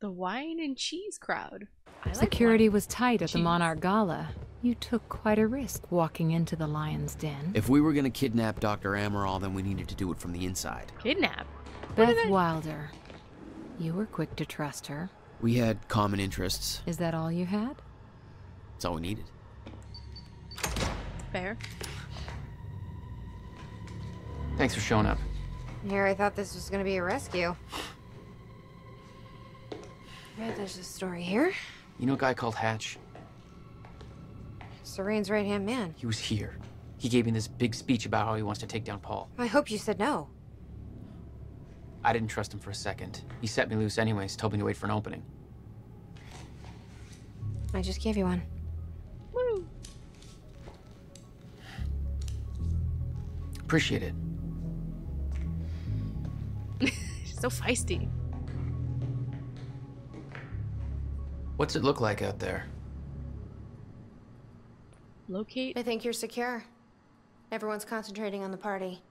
The wine and cheese crowd. I like Security wine was tight at the cheese. Monarch Gala. You took quite a risk walking into the Lion's Den. If we were gonna kidnap Dr. Amaral, then we needed to do it from the inside. Kidnap? Beth Wilder. You were quick to trust her. We had common interests. Is that all you had? That's all we needed. Fair. Thanks for showing up. Here, I thought this was gonna be a rescue. Yeah, there's a story here. You know a guy called Hatch? Serene's right-hand man. He was here. He gave me this big speech about how he wants to take down Paul. I hope you said no. I didn't trust him for a second. He set me loose anyways, told me to wait for an opening. I just gave you one. Woo. Appreciate it. She's so feisty. What's it look like out there? Locate. I think you're secure. Everyone's concentrating on the party.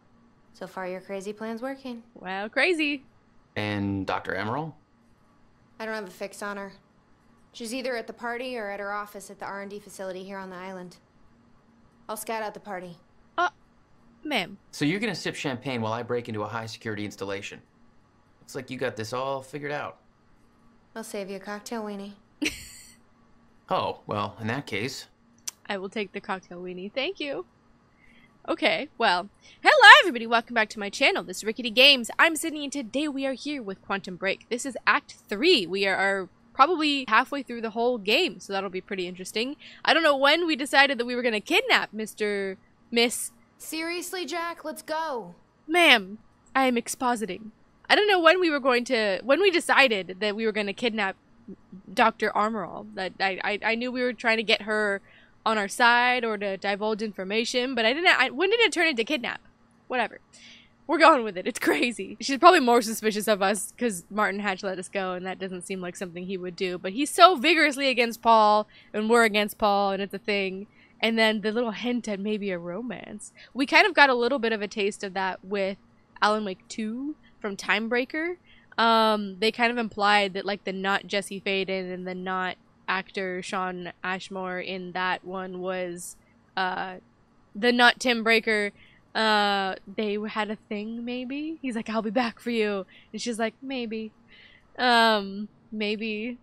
So far, your crazy plan's working. Wow, crazy. And Dr. Amaral? I don't have a fix on her. She's either at the party or at her office at the R&D facility here on the island. I'll scout out the party. Ma'am. So you're gonna sip champagne while I break into a high-security installation. Looks like you got this all figured out. I'll save you a cocktail weenie. Oh, well, in that case... I will take the cocktail weenie. Thank you. Okay, well, hello everybody, welcome back to my channel. This is RicketyGames. I'm Sydney, and today we are here with Quantum Break. This is Act 3. We are probably halfway through the whole game, so that'll be pretty interesting. I don't know when we decided that we were going to kidnap Miss... Seriously, Jack? Let's go. Ma'am, I am expositing. I don't know when we decided that we were going to kidnap Dr. Amaral. That I knew we were trying to get her on our side or to divulge information, but when did it turn into kidnap? Whatever. We're going with it. It's crazy. She's probably more suspicious of us because Martin Hatch let us go, and that doesn't seem like something he would do. But he's so vigorously against Paul, and we're against Paul, and it's a thing. And then the little hint at maybe a romance. We kind of got a little bit of a taste of that with Alan Wake 2 from Timebreaker. They kind of implied that like the not Jesse Faden and the not actor Shawn Ashmore in that one was the not Tim Breaker. They had a thing, maybe. He's like, I'll be back for you, and she's like, maybe. Maybe.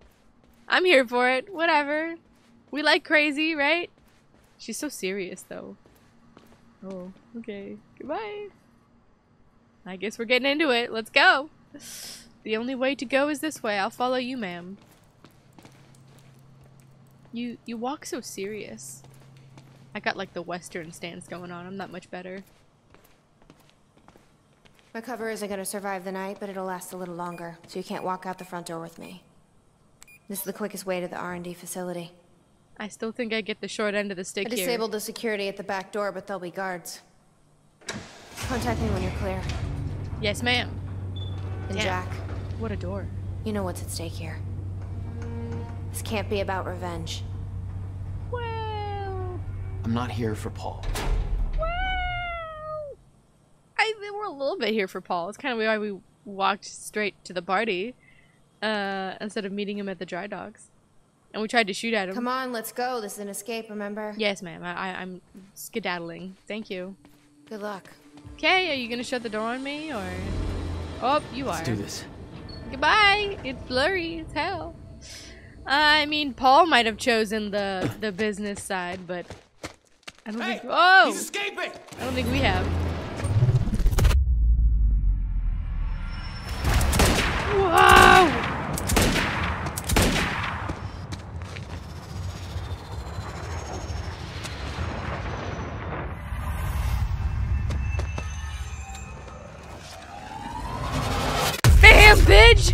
I'm here for it. Whatever. We like crazy, right? She's so serious though. Oh, okay. Goodbye. I guess we're getting into it. Let's go. The only way to go is this way. I'll follow you, ma'am. You walk so serious. I got like the Western stance going on. I'm not much better. My cover isn't gonna survive the night, but it'll last a little longer, so you can't walk out the front door with me. This is the quickest way to the R&D facility. I still think I get the short end of the stick I here. disabled the security at the back door, but there'll be guards. Contact me when you're clear. Yes, ma'am. And Damn. Jack, What a door. you know what's at stake here. This can't be about revenge. Well, I'm not here for Paul. I think we're a little bit here for Paul. It's kind of why we walked straight to the party instead of meeting him at the dry docks. And we tried to shoot at him. Come on, let's go. This is an escape, remember? Yes, ma'am. I'm skedaddling. Thank you. Good luck. Okay, are you gonna shut the door on me, or... Oh, you are. Let's do this. Goodbye. It's blurry as hell. I mean, Paul might have chosen the business side, but I don't think... Oh! He's escaping! I don't think we have. Whoa! Bam, bitch!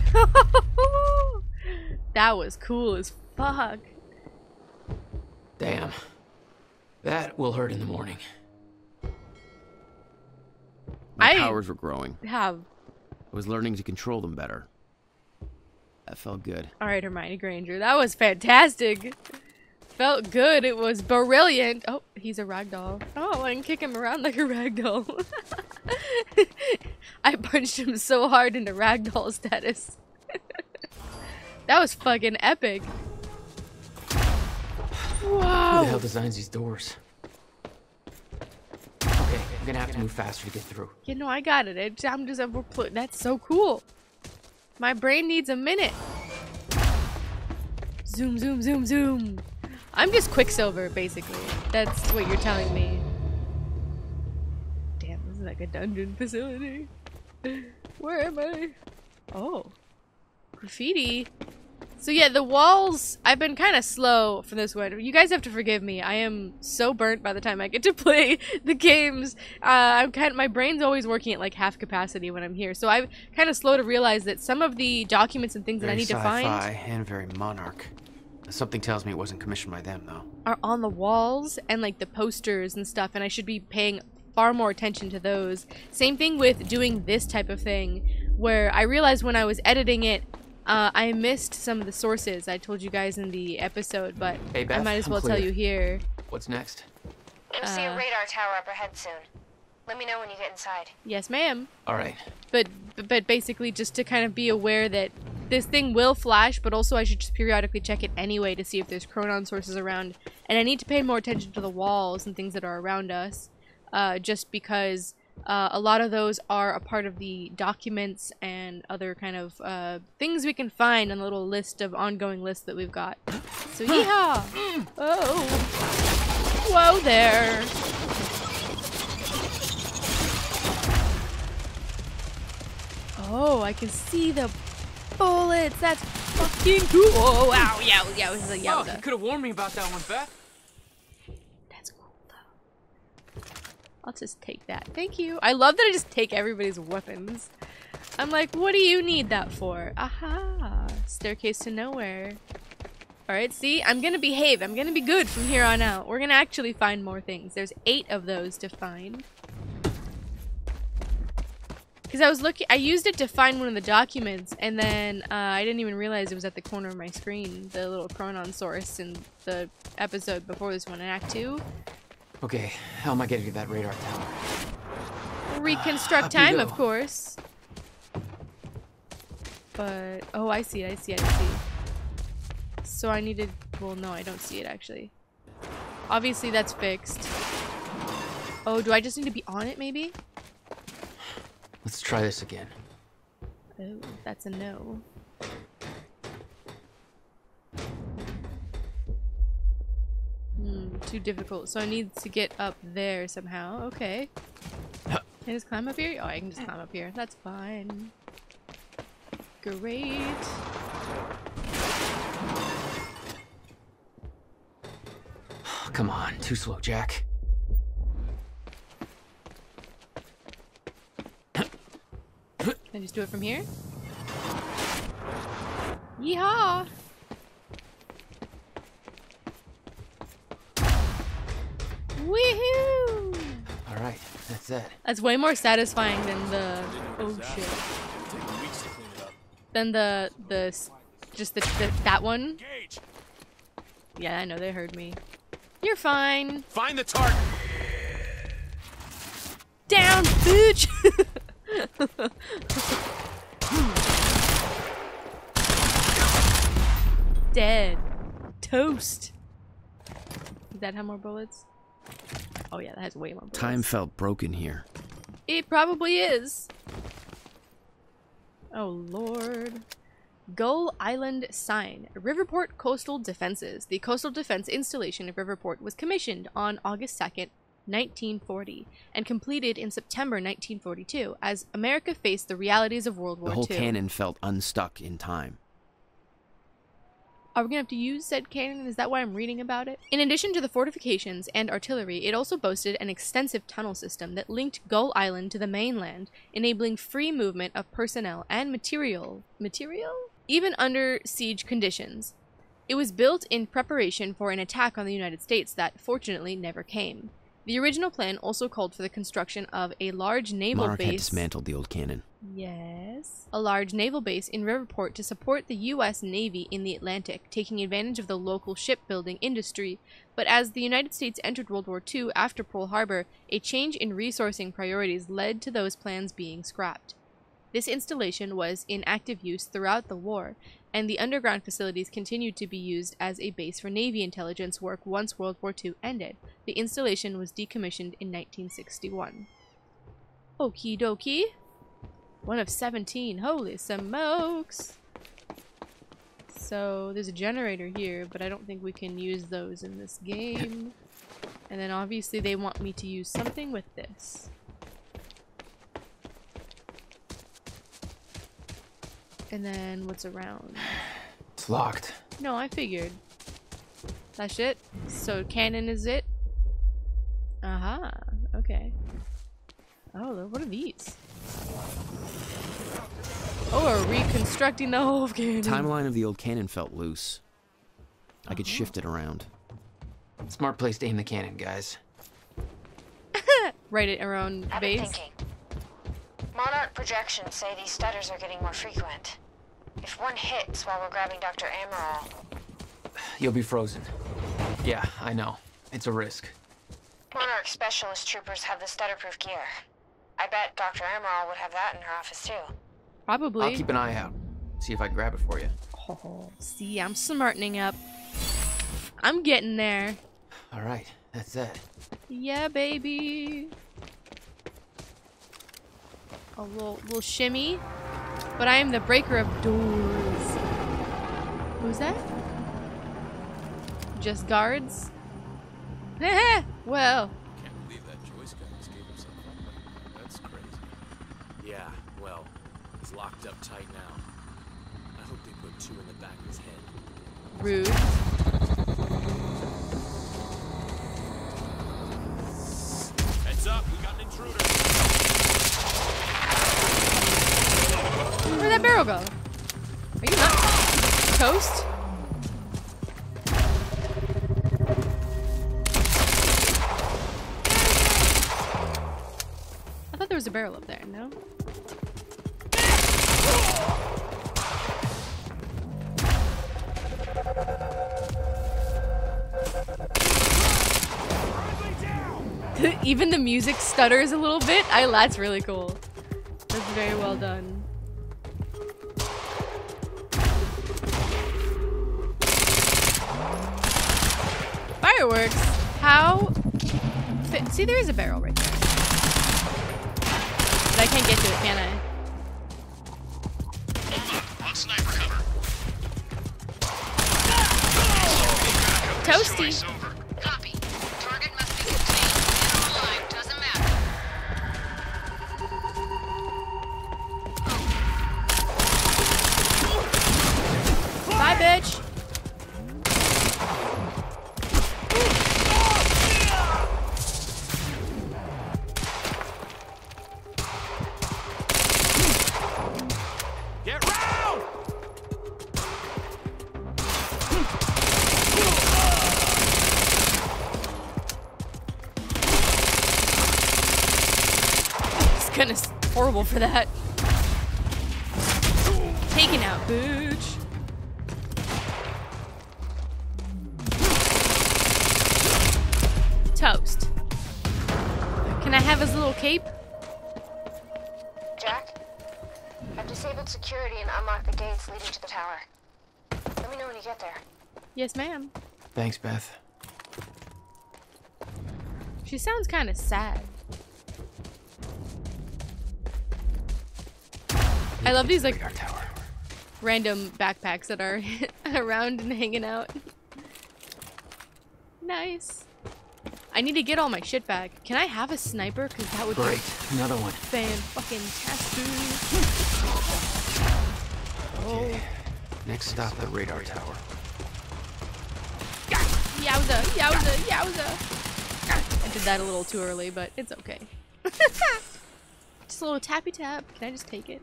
That was cool as fuck. Damn. That will hurt in the morning. My powers were growing. I was learning to control them better. That felt good. Alright, Hermione Granger. That was fantastic. Felt good. It was brilliant. Oh, he's a ragdoll. Oh, I can kick him around like a ragdoll. I punched him so hard into ragdoll status. That was fucking epic. Wow. Who the hell designs these doors? Okay, I'm gonna have to move faster to get through. You know, I got it. That's so cool. My brain needs a minute. Zoom, zoom, zoom, zoom. I'm just Quicksilver, basically. That's what you're telling me. Damn, this is like a dungeon facility. Where am I? Oh. Graffiti. So yeah, the walls, I've been kind of slow for this one. You guys have to forgive me. I am so burnt by the time I get to play the games. My brain's always working at like half capacity when I'm here. So I'm kind of slow to realize that some of the documents and things that I need to find and very monarch. Something tells me it wasn't commissioned by them, though. Are on the walls and like the posters and stuff, and I should be paying far more attention to those. Same thing with doing this type of thing, where I realized when I was editing it, I missed some of the sources I told you guys in the episode, but hey, Beth, I might as well tell you here. What's next? You'll see a radar tower up ahead soon. Let me know when you get inside. Yes, ma'am. All right. But basically just to kind of be aware that this thing will flash, but also I should just periodically check it anyway to see if there's chronon sources around. And I need to pay more attention to the walls and things that are around us, just because a lot of those are a part of the documents and other kind of things we can find on the little list of ongoing lists that we've got. So yeehaw! Oh! Whoa there! Oh, I can see the bullets! That's fucking cool! Oh, ow, yow, yow, yow. Oh, you could have warned me about that one, Beth. That's cool, though. I'll just take that. Thank you. I love that I just take everybody's weapons. I'm like, what do you need that for? Aha! Staircase to nowhere. Alright, see? I'm gonna behave. I'm gonna be good from here on out. We're gonna actually find more things. There's 8 of those to find. Because I was looking, I used it to find one of the documents, and then I didn't even realize it was at the corner of my screen, the little chronon source in the episode before this one, in Act 2. Okay, how am I getting to that radar tower? Reconstruct Up you time, go. of course. But, oh, I see. So I needed, well, no, I don't see it, actually. Obviously, that's fixed. Oh, do I just need to be on it, maybe? Let's try this again. Oh, that's a no. Too difficult. So I need to get up there somehow. Okay. Can I just climb up here? Oh, I can just climb up here. That's fine. Great. Come on, too slow, Jack. Can I just do it from here? Yeehaw! Woohoo! Alright, that's it. That's way more satisfying than the... Oh shit. Than just that one. Yeah, I know, they heard me. You're fine. Find the target. Down, bitch! Dead. Toast. Does that have more bullets? Oh yeah, that has way more bullets. Time felt broken here. It probably is. Oh lord. Gull Island Sign, Riverport Coastal Defenses. The coastal defense installation of Riverport was commissioned on August 2nd, 1940, and completed in September 1942 as America faced the realities of World War II. The whole cannon felt unstuck in time. Are we gonna have to use said cannon? Is that why I'm reading about it? In addition to the fortifications and artillery, it also boasted an extensive tunnel system that linked Gull Island to the mainland, enabling free movement of personnel and material, even under siege conditions. It was built in preparation for an attack on the United States that, fortunately, never came. The original plan also called for the construction of a large naval Monarch had base. dismantled the old cannon. Yes. A large naval base in Riverport to support the U.S. Navy in the Atlantic, taking advantage of the local shipbuilding industry. But as the United States entered World War II after Pearl Harbor, a change in resourcing priorities led to those plans being scrapped. This installation was in active use throughout the war, and the underground facilities continued to be used as a base for Navy intelligence work once World War II ended. The installation was decommissioned in 1961. Okie dokie. 1 of 17. Holy smokes. So there's a generator here, but I don't think we can use those in this game. And then obviously they want me to use something with this. And then what's around? It's locked. No, I figured. That's it? So cannon is it? Aha. Okay. Oh, what are these? Oh, we're reconstructing the whole cannon. Timeline of the old cannon felt loose. I could shift it around. Smart place to aim the cannon, guys. Right at our own I've been base. thinking. Monarch projections say these stutters are getting more frequent. If one hits while we're grabbing Dr. Amaral... You'll be frozen. Yeah, I know. It's a risk. Monarch specialist troopers have the stutterproof gear. I bet Dr. Amaral would have that in her office too. Probably. I'll keep an eye out. See if I can grab it for you. Oh, see, I'm smartening up. I'm getting there. All right, that's that. Yeah, baby. A little shimmy. But I am the breaker of doors. Who's that? Just guards? Well. Can't believe that Joyce guy just gave himself up. That's crazy. Yeah, well, he's locked up tight now. I hope they put 2 in the back of his head. Rude. Heads up, we got an intruder. Where'd that barrel go? Are you not toast? I thought there was a barrel up there, no? Even the music stutters a little bit. That's really cool. That's very well done. Fireworks? How? See, there is a barrel right there. But I can't get to it, can I? On sniper cover. Toasty. Copy. Target must be contained, dead or alive, doesn't matter. Bye, bitch. Get round! It's kind of horrible for that. Taken out, bitch. Toast. Can I have his little cape? Jack? I've disabled security and unlocked the gates leading to the tower. Let me know when you get there. Yes, ma'am. Thanks, Beth. She sounds kind of sad. I love these like Radar tower. random backpacks that are around and hanging out. Nice. I need to get all my shit back. Can I have a sniper? Because that would be Great, another one. fan-fucking-tastic. Oh. Okay. Next stop, the radar tower. Yowza, yowza, yowza. I did that a little too early, but it's okay. Just a little tappy tap. Can I just take it?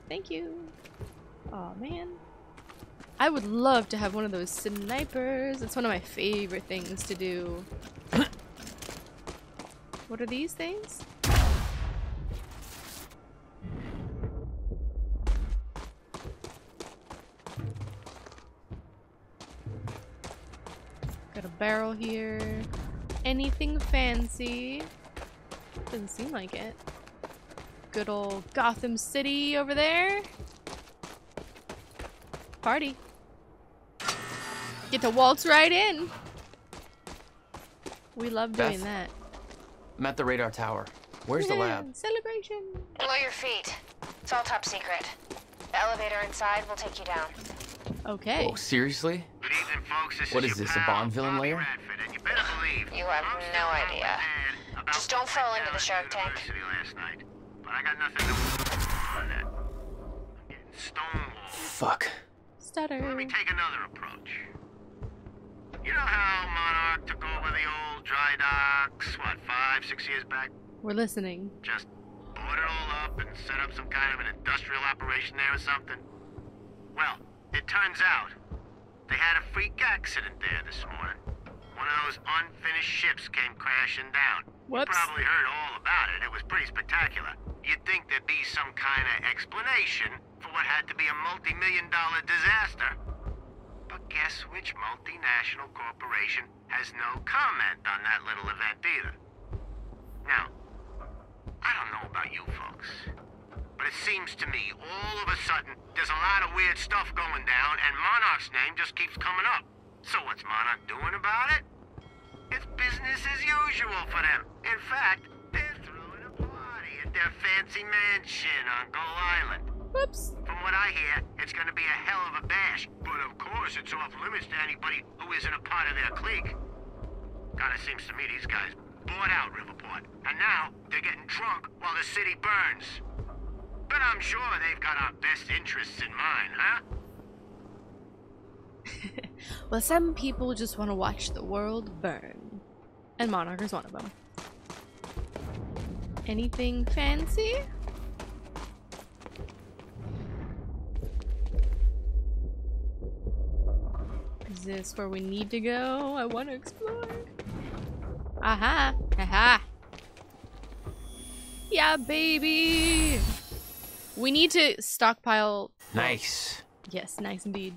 Thank you. Oh man. I would love to have one of those snipers. It's one of my favorite things to do. What are these things? Got a barrel here. Anything fancy? Doesn't seem like it. Good old Gotham City over there. party. Get to waltz right in. We love doing Beth? that. I'm at the radar tower. Where's the lab? Celebration. Below your feet. It's all top secret. The elevator inside will take you down. Okay. Oh, seriously? Good evening, folks. This What is is your this, a pal, Bond villain Bobby lair? Radford, and you better believe You have I'm no still wrong idea. with Dad about Just don't what fall went into the down Shark at Tank. University last night. But I got nothing to on that. I'm getting stonewalled. Fuck. Stutter. Let me take another approach. You know how Monarch took over the old dry docks, what, 5, 6 years back? We're listening. Just bought it all up and set up some kind of an industrial operation there or something? Well, it turns out they had a freak accident there this morning. One of those unfinished ships came crashing down. Whoops. You probably heard all about it. It was pretty spectacular. You'd think there'd be some kind of explanation for what had to be a multi-million-dollar disaster. But guess which multinational corporation has no comment on that little event either? Now, I don't know about you folks, but it seems to me all of a sudden there's a lot of weird stuff going down and Monarch's name just keeps coming up. So what's Monarch doing about it? It's business as usual for them. In fact, they're throwing a party at their fancy mansion on Gull Island. Whoops. From what I hear, it's gonna be a hell of a bash, but of course it's off limits to anybody who isn't a part of their clique. Kinda seems to me these guys bought out Riverport, and now they're getting drunk while the city burns. But I'm sure they've got our best interests in mind, huh? Well, some people just want to watch the world burn. And Monarch is one of them. Anything fancy? Is this where we need to go? I want to explore. Aha! Aha! Yeah, baby! We need to stockpile. Nice. Yes, nice indeed.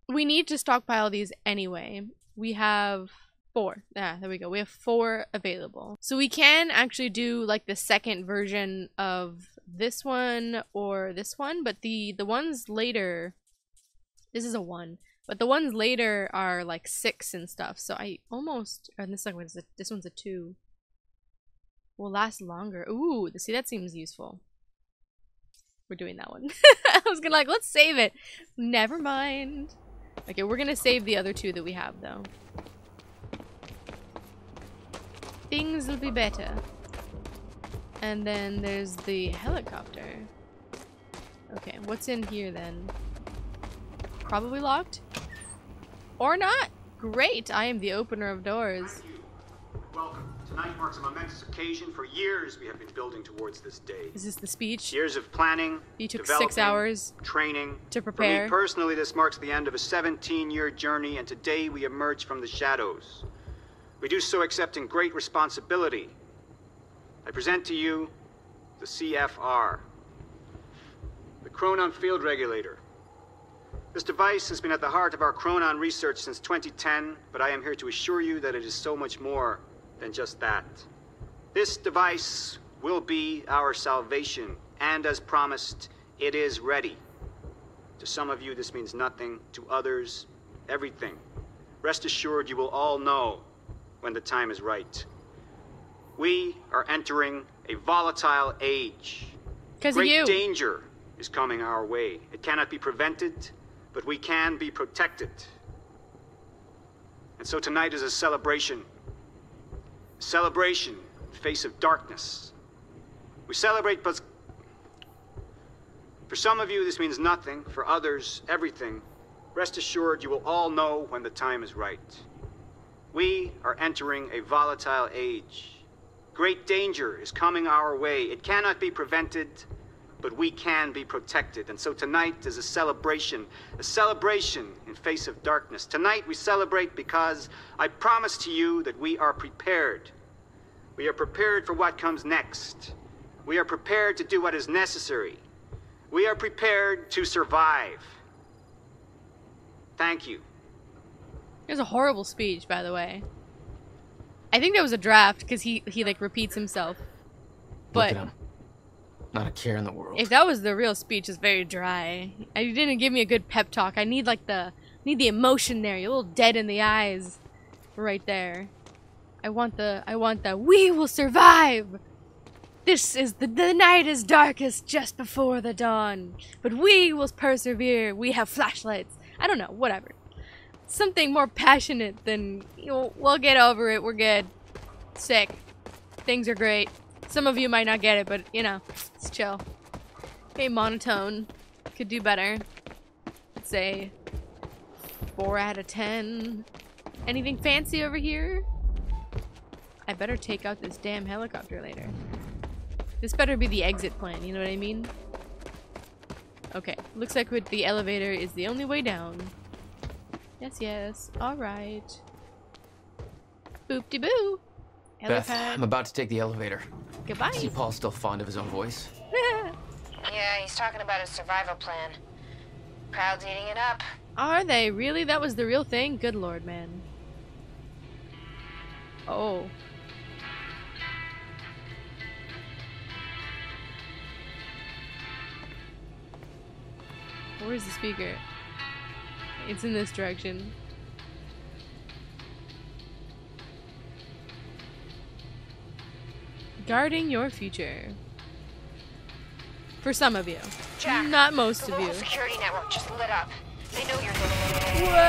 We need to stockpile these anyway. We have 4. Ah, there we go. We have 4 available. So we can actually do like the second version of this one or this one, but the ones later, this is a 1, but the ones later are like 6 and stuff. So I almost, and this one's a 2. Will last longer. Ooh, see, that seems useful. We're doing that one. I was gonna like, let's save it. Never mind. Okay, we're gonna save the other 2 that we have though. Things will be better. And then there's the helicopter. Okay, what's in here then? Probably locked? Or not? Great, I am the opener of doors. Welcome. Tonight marks a momentous occasion. For years we have been building towards this day. Is this the speech? Years of planning, You took 6 developing, hours training. to prepare. For me personally, this marks the end of a 17-year journey, and today we emerge from the shadows. We do so accepting great responsibility. I present to you the CFR, the Chronon Field Regulator. This device has been at the heart of our Chronon research since 2010, but I am here to assure you that it is so much more than just that. This device will be our salvation, and as promised, it is ready. To some of you, this means nothing. To others, everything. Rest assured, you will all know when the time is right. We are entering a volatile age. Because of you. Great danger is coming our way. It cannot be prevented, but we can be protected. And so tonight is a celebration. A celebration in the face of darkness. We celebrate, but for some of you this means nothing. For others, everything. Rest assured, you will all know when the time is right. We are entering a volatile age. Great danger is coming our way. It cannot be prevented, but we can be protected. And so tonight is a celebration in face of darkness. Tonight we celebrate because I promise to you that we are prepared. We are prepared for what comes next. We are prepared to do what is necessary. We are prepared to survive. Thank you. It was a horrible speech, by the way. I think that was a draft because he like repeats himself. Look But at him. Not a care in the world. If that was the real speech, it's very dry. You didn't give me a good pep talk. I need like the emotion there. You're a little dead in the eyes, right there. I want the we will survive. This is the night is darkest just before the dawn, but we will persevere. We have flashlights. I don't know, whatever. Something more passionate than, you know, we'll get over it. We're good. Sick. Things are great. Some of you might not get it, but you know, it's chill. Okay, monotone. Could do better. Let's say 4 out of 10. Anything fancy over here? I better take out this damn helicopter later. This better be the exit plan, you know what I mean? Okay, looks like with the elevator is the only way down. Yes, yes. Alright. Boop-de-boo. Beth, I'm about to take the elevator. Goodbye. See Paul's still fond of his own voice? Yeah, he's talking about his survival plan. Crowd's eating it up. Are they? Really? That was the real thing? Good lord, man. Oh. Where's the speaker? It's in this direction. Guarding your future. For some of you. Jack, not most the of you. local security network just lit up. They know you're Whoa!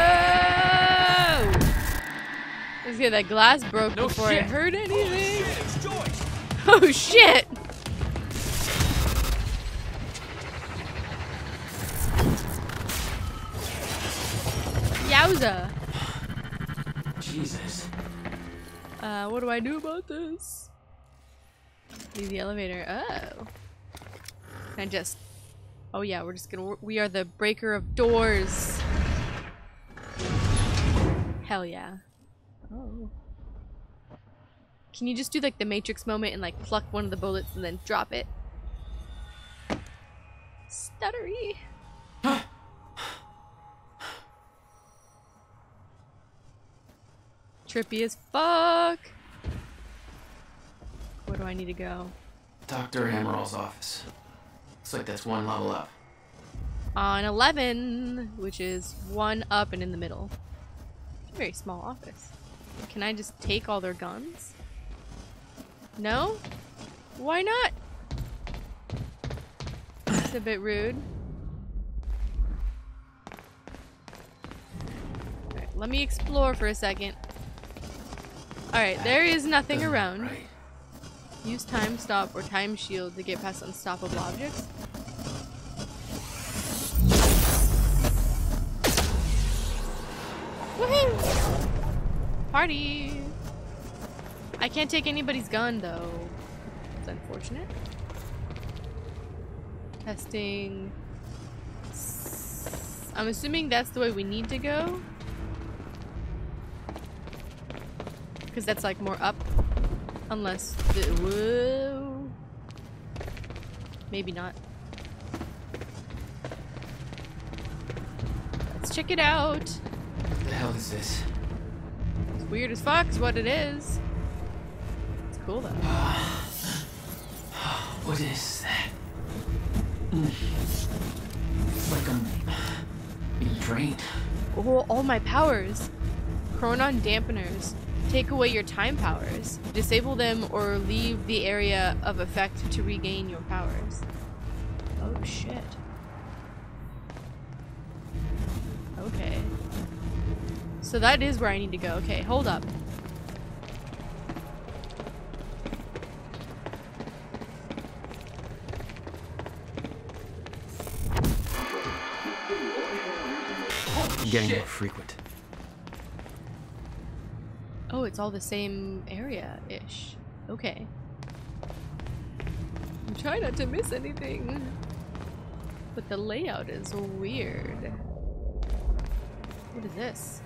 Let's get that glass broke before I heard anything. Oh, shit, it's Joyce. Oh shit! Yowza! Jesus. What do I do about this? Leave the elevator. Oh. And just. Oh yeah, we're just gonna. We are the breaker of doors. Hell yeah. Oh. Can you just do like the Matrix moment and like pluck one of the bullets and then drop it? Stuttery. Trippy as fuck. Where do I need to go? Dr. Amaril's office. Looks like that's 1 level up. On 11, which is 1 up and in the middle. It's a very small office. Can I just take all their guns? No? Why not? It's a bit rude. Alright, let me explore for a second. Alright, there is nothing around. Right. Use time stop or time shield to get past unstoppable objects. Woohoo! Party! I can't take anybody's gun though. It's unfortunate. Testing. I'm assuming that's the way we need to go. Because that's like more up. Unless the whoa. Maybe not. Let's check it out. What the hell is this? It's weird as fuck is what it is. It's cool though. What is that? It's like I'm being drained. Oh, all my powers. Chronon dampeners. Take away your time powers. Disable them or leave the area of effect to regain your powers. Oh shit. Okay. So that is where I need to go. Okay, hold up. Getting more frequent. Oh, it's all the same area-ish. Okay. I'm trying not to miss anything. But the layout is weird. What is this?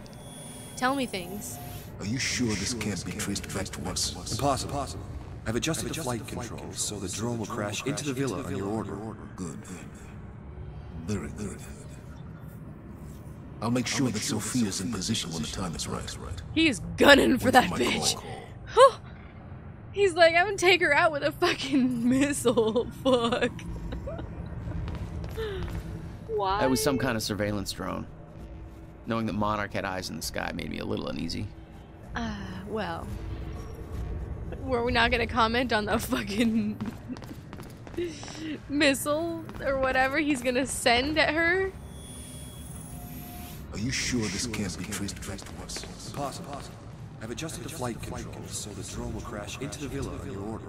Tell me things. Are you sure this can't be traced back to us? Impossible. I've adjusted the flight controls so the drone will crash into the villa on your order. Good. Very good. I'll make sure that Sophia's in position when the time is right. He is gunning for that bitch. He's like, I'm gonna take her out with a fucking missile. Fuck. Why? That was some kind of surveillance drone. Knowing that Monarch had eyes in the sky made me a little uneasy. Well. Were we not gonna comment on the fucking missile or whatever he's gonna send at her? Are you sure this can't be traced back to us? Possible. I've adjusted the flight controls so the drone will crash into the villa on your order.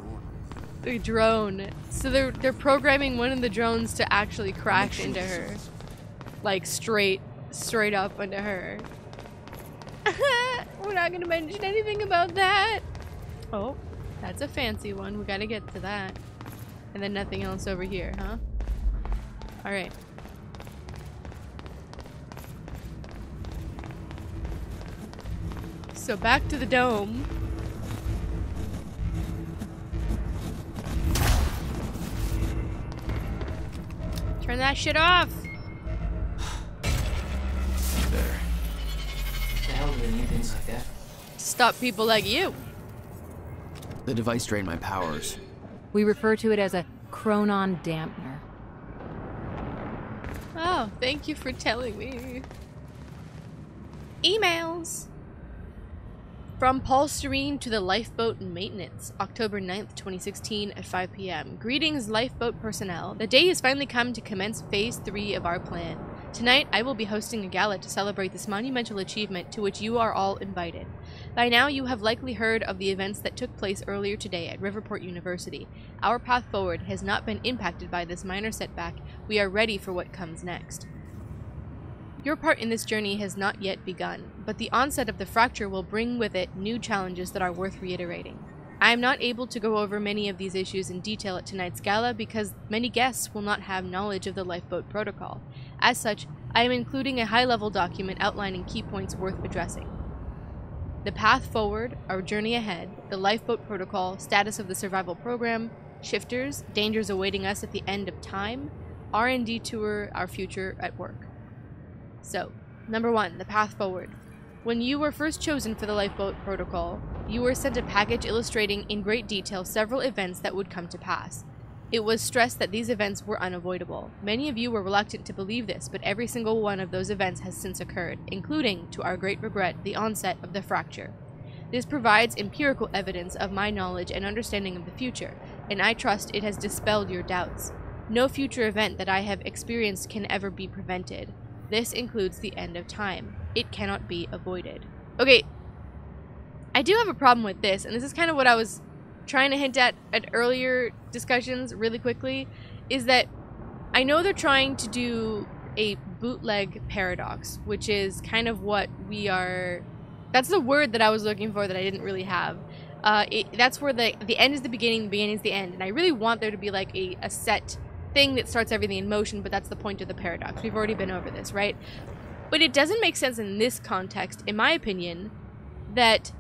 The drone. So they're programming one of the drones to actually crash into her. Like straight up into her. We're not gonna mention anything about that. Oh, that's a fancy one. We gotta get to that. And then nothing else over here, huh? Alright. So back to the dome. Turn that shit off! There. The hell do they need things like that? Stop people like you. The device drained my powers. We refer to it as a chronon dampener. Oh, thank you for telling me. Emails! From Paul Serene to the Lifeboat Maintenance, October 9th, 2016 at 5 p.m. Greetings, lifeboat personnel. The day has finally come to commence Phase 3 of our plan. Tonight, I will be hosting a gala to celebrate this monumental achievement to which you are all invited. By now, you have likely heard of the events that took place earlier today at Riverport University. Our path forward has not been impacted by this minor setback. We are ready for what comes next. Your part in this journey has not yet begun, but the onset of the fracture will bring with it new challenges that are worth reiterating. I am not able to go over many of these issues in detail at tonight's gala because many guests will not have knowledge of the lifeboat protocol. As such, I am including a high-level document outlining key points worth addressing. The path forward, our journey ahead, the lifeboat protocol, status of the survival program, shifters, dangers awaiting us at the end of time, R&D tour, our future at work. So, number 1, the path forward. When you were first chosen for the lifeboat protocol, you were sent a package illustrating in great detail several events that would come to pass. It was stressed that these events were unavoidable. Many of you were reluctant to believe this, but every single one of those events has since occurred, including, to our great regret, the onset of the fracture. This provides empirical evidence of my knowledge and understanding of the future, and I trust it has dispelled your doubts. No future event that I have experienced can ever be prevented. This includes the end of time. It cannot be avoided. Okay, I do have a problem with this, and this is kind of what I was trying to hint at earlier discussions really quickly, is that I know they're trying to do a bootleg paradox, which is kind of what we are... That's the word that I was looking for that I didn't really have. That's where the end is the beginning is the end, and I really want there to be like a set thing that starts everything in motion, but that's the point of the paradox. We've already been over this, right? But it doesn't make sense in this context, in my opinion, that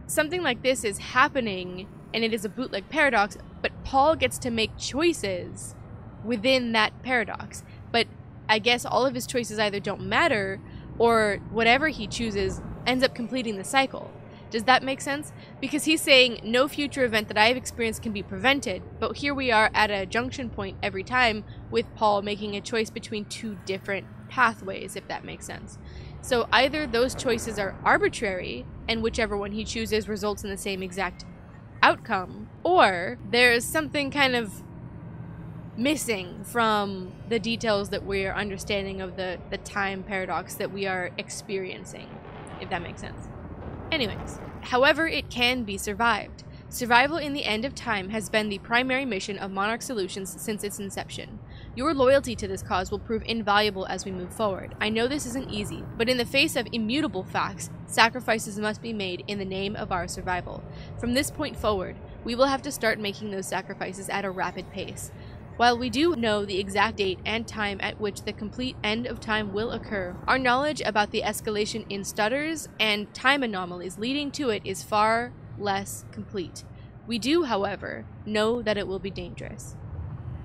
something like this is happening and it is a bootleg paradox, but Paul gets to make choices within that paradox. But I guess all of his choices either don't matter or whatever he chooses ends up completing the cycle. Does that make sense? Because he's saying no future event that I have experienced can be prevented, but here we are at a junction point every time with Paul making a choice between two different pathways, if that makes sense. So either those choices are arbitrary, and whichever one he chooses results in the same exact outcome, or there's something kind of missing from the details that we are understanding of the time paradox that we are experiencing, if that makes sense. Anyways, however it can be survived. Survival in the end of time has been the primary mission of Monarch Solutions since its inception. Your loyalty to this cause will prove invaluable as we move forward. I know this isn't easy, but in the face of immutable facts, sacrifices must be made in the name of our survival. From this point forward, we will have to start making those sacrifices at a rapid pace. While we do know the exact date and time at which the complete end of time will occur, our knowledge about the escalation in stutters and time anomalies leading to it is far less complete. We do, however, know that it will be dangerous.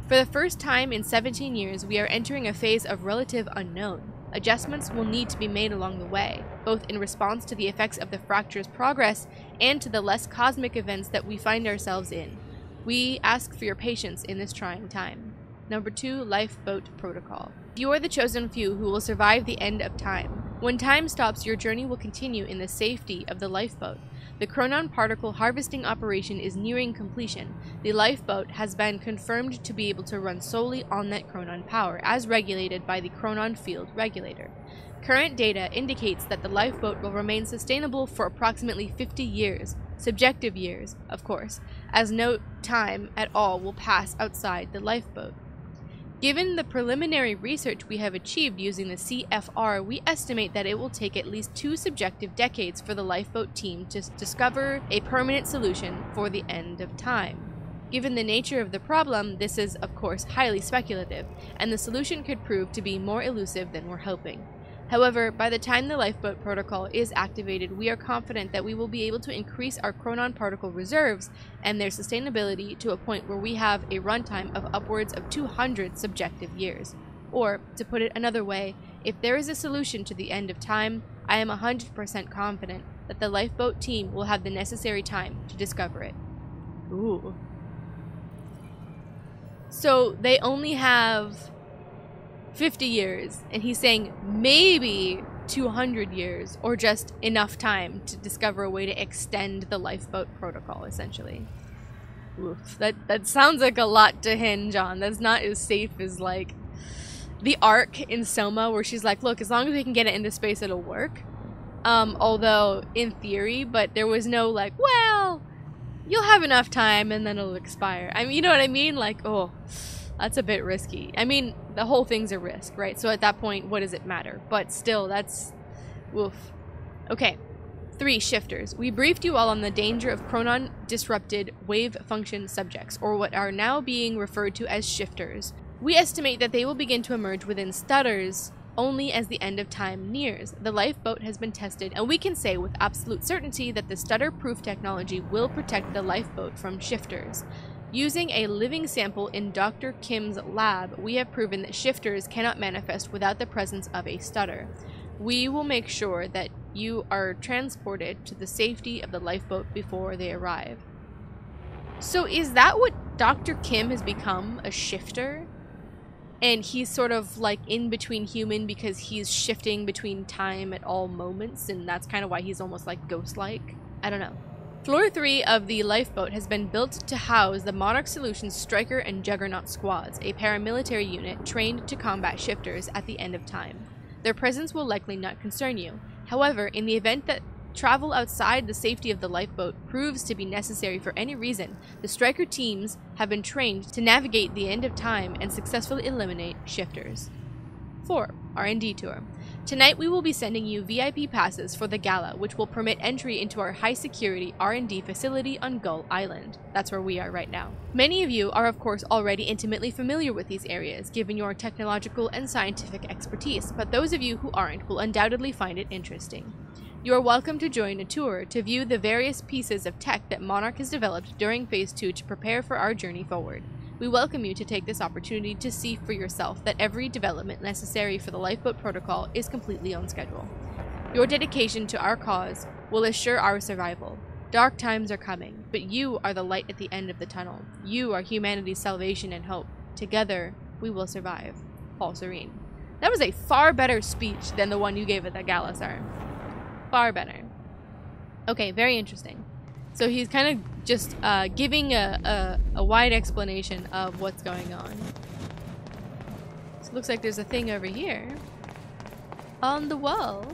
For the first time in 17 years, we are entering a phase of relative unknown. Adjustments will need to be made along the way, both in response to the effects of the fracture's progress and to the less cosmic events that we find ourselves in. We ask for your patience in this trying time. Number 2, Lifeboat Protocol. You are the chosen few who will survive the end of time. When time stops, your journey will continue in the safety of the lifeboat. The Chronon particle harvesting operation is nearing completion. The lifeboat has been confirmed to be able to run solely on that Chronon power, as regulated by the Chronon Field Regulator. Current data indicates that the lifeboat will remain sustainable for approximately 50 years, subjective years, of course, as no time at all will pass outside the lifeboat. Given the preliminary research we have achieved using the CFR, we estimate that it will take at least 2 subjective decades for the lifeboat team to discover a permanent solution for the end of time. Given the nature of the problem, this is, of course, highly speculative, and the solution could prove to be more elusive than we're hoping. However, by the time the lifeboat protocol is activated, we are confident that we will be able to increase our Chronon particle reserves and their sustainability to a point where we have a runtime of upwards of 200 subjective years. Or, to put it another way, if there is a solution to the end of time, I am 100% confident that the lifeboat team will have the necessary time to discover it. Ooh. So, they only have 50 years, and he's saying maybe 200 years, or just enough time to discover a way to extend the lifeboat protocol, essentially. Oof, that sounds like a lot to hinge on. That's not as safe as, like, the arc in Soma, where she's like, look, as long as we can get it into space, it'll work. Although, in theory, but there was no, like, well, you'll have enough time, and then it'll expire. I mean, you know what I mean? Like, oh, that's a bit risky. I mean, the whole thing's a risk, right? So at that point, what does it matter? But still, that's... woof. Okay. 3. Shifters. We briefed you all on the danger of Chronon-disrupted wave function subjects, or what are now being referred to as shifters. We estimate that they will begin to emerge within stutters only as the end of time nears. The lifeboat has been tested, and we can say with absolute certainty that the stutter-proof technology will protect the lifeboat from shifters. Using a living sample in Dr. Kim's lab, we have proven that shifters cannot manifest without the presence of a stutter. We will make sure that you are transported to the safety of the lifeboat before they arrive. So is that what Dr. Kim has become, a shifter? And he's sort of like in between human because he's shifting between time at all moments, and that's kind of why he's almost like ghost-like? I don't know. Floor 3 of the lifeboat has been built to house the Monarch Solutions Striker and Juggernaut squads, a paramilitary unit trained to combat shifters at the end of time. Their presence will likely not concern you. However, in the event that travel outside the safety of the lifeboat proves to be necessary for any reason, the Striker teams have been trained to navigate the end of time and successfully eliminate shifters. 4. R&D Tour. Tonight we will be sending you VIP passes for the gala, which will permit entry into our high-security R&D facility on Gull Island. That's where we are right now. Many of you are of course already intimately familiar with these areas, given your technological and scientific expertise, but those of you who aren't will undoubtedly find it interesting. You are welcome to join a tour to view the various pieces of tech that Monarch has developed during Phase 2 to prepare for our journey forward. We welcome you to take this opportunity to see for yourself that every development necessary for the lifeboat protocol is completely on schedule. Your dedication to our cause will assure our survival. Dark times are coming, but you are the light at the end of the tunnel. You are humanity's salvation and hope. Together, we will survive. Paul Serene. That was a far better speech than the one you gave at the gala, sir. Far better. Okay, very interesting. So he's kind of just giving a wide explanation of what's going on. So it looks like there's a thing over here. On the wall.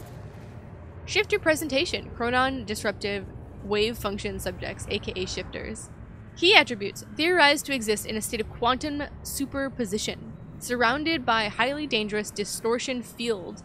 Shifter presentation. Chronon disruptive wave function subjects, aka shifters. Key attributes. Theorized to exist in a state of quantum superposition. Surrounded by highly dangerous distortion field.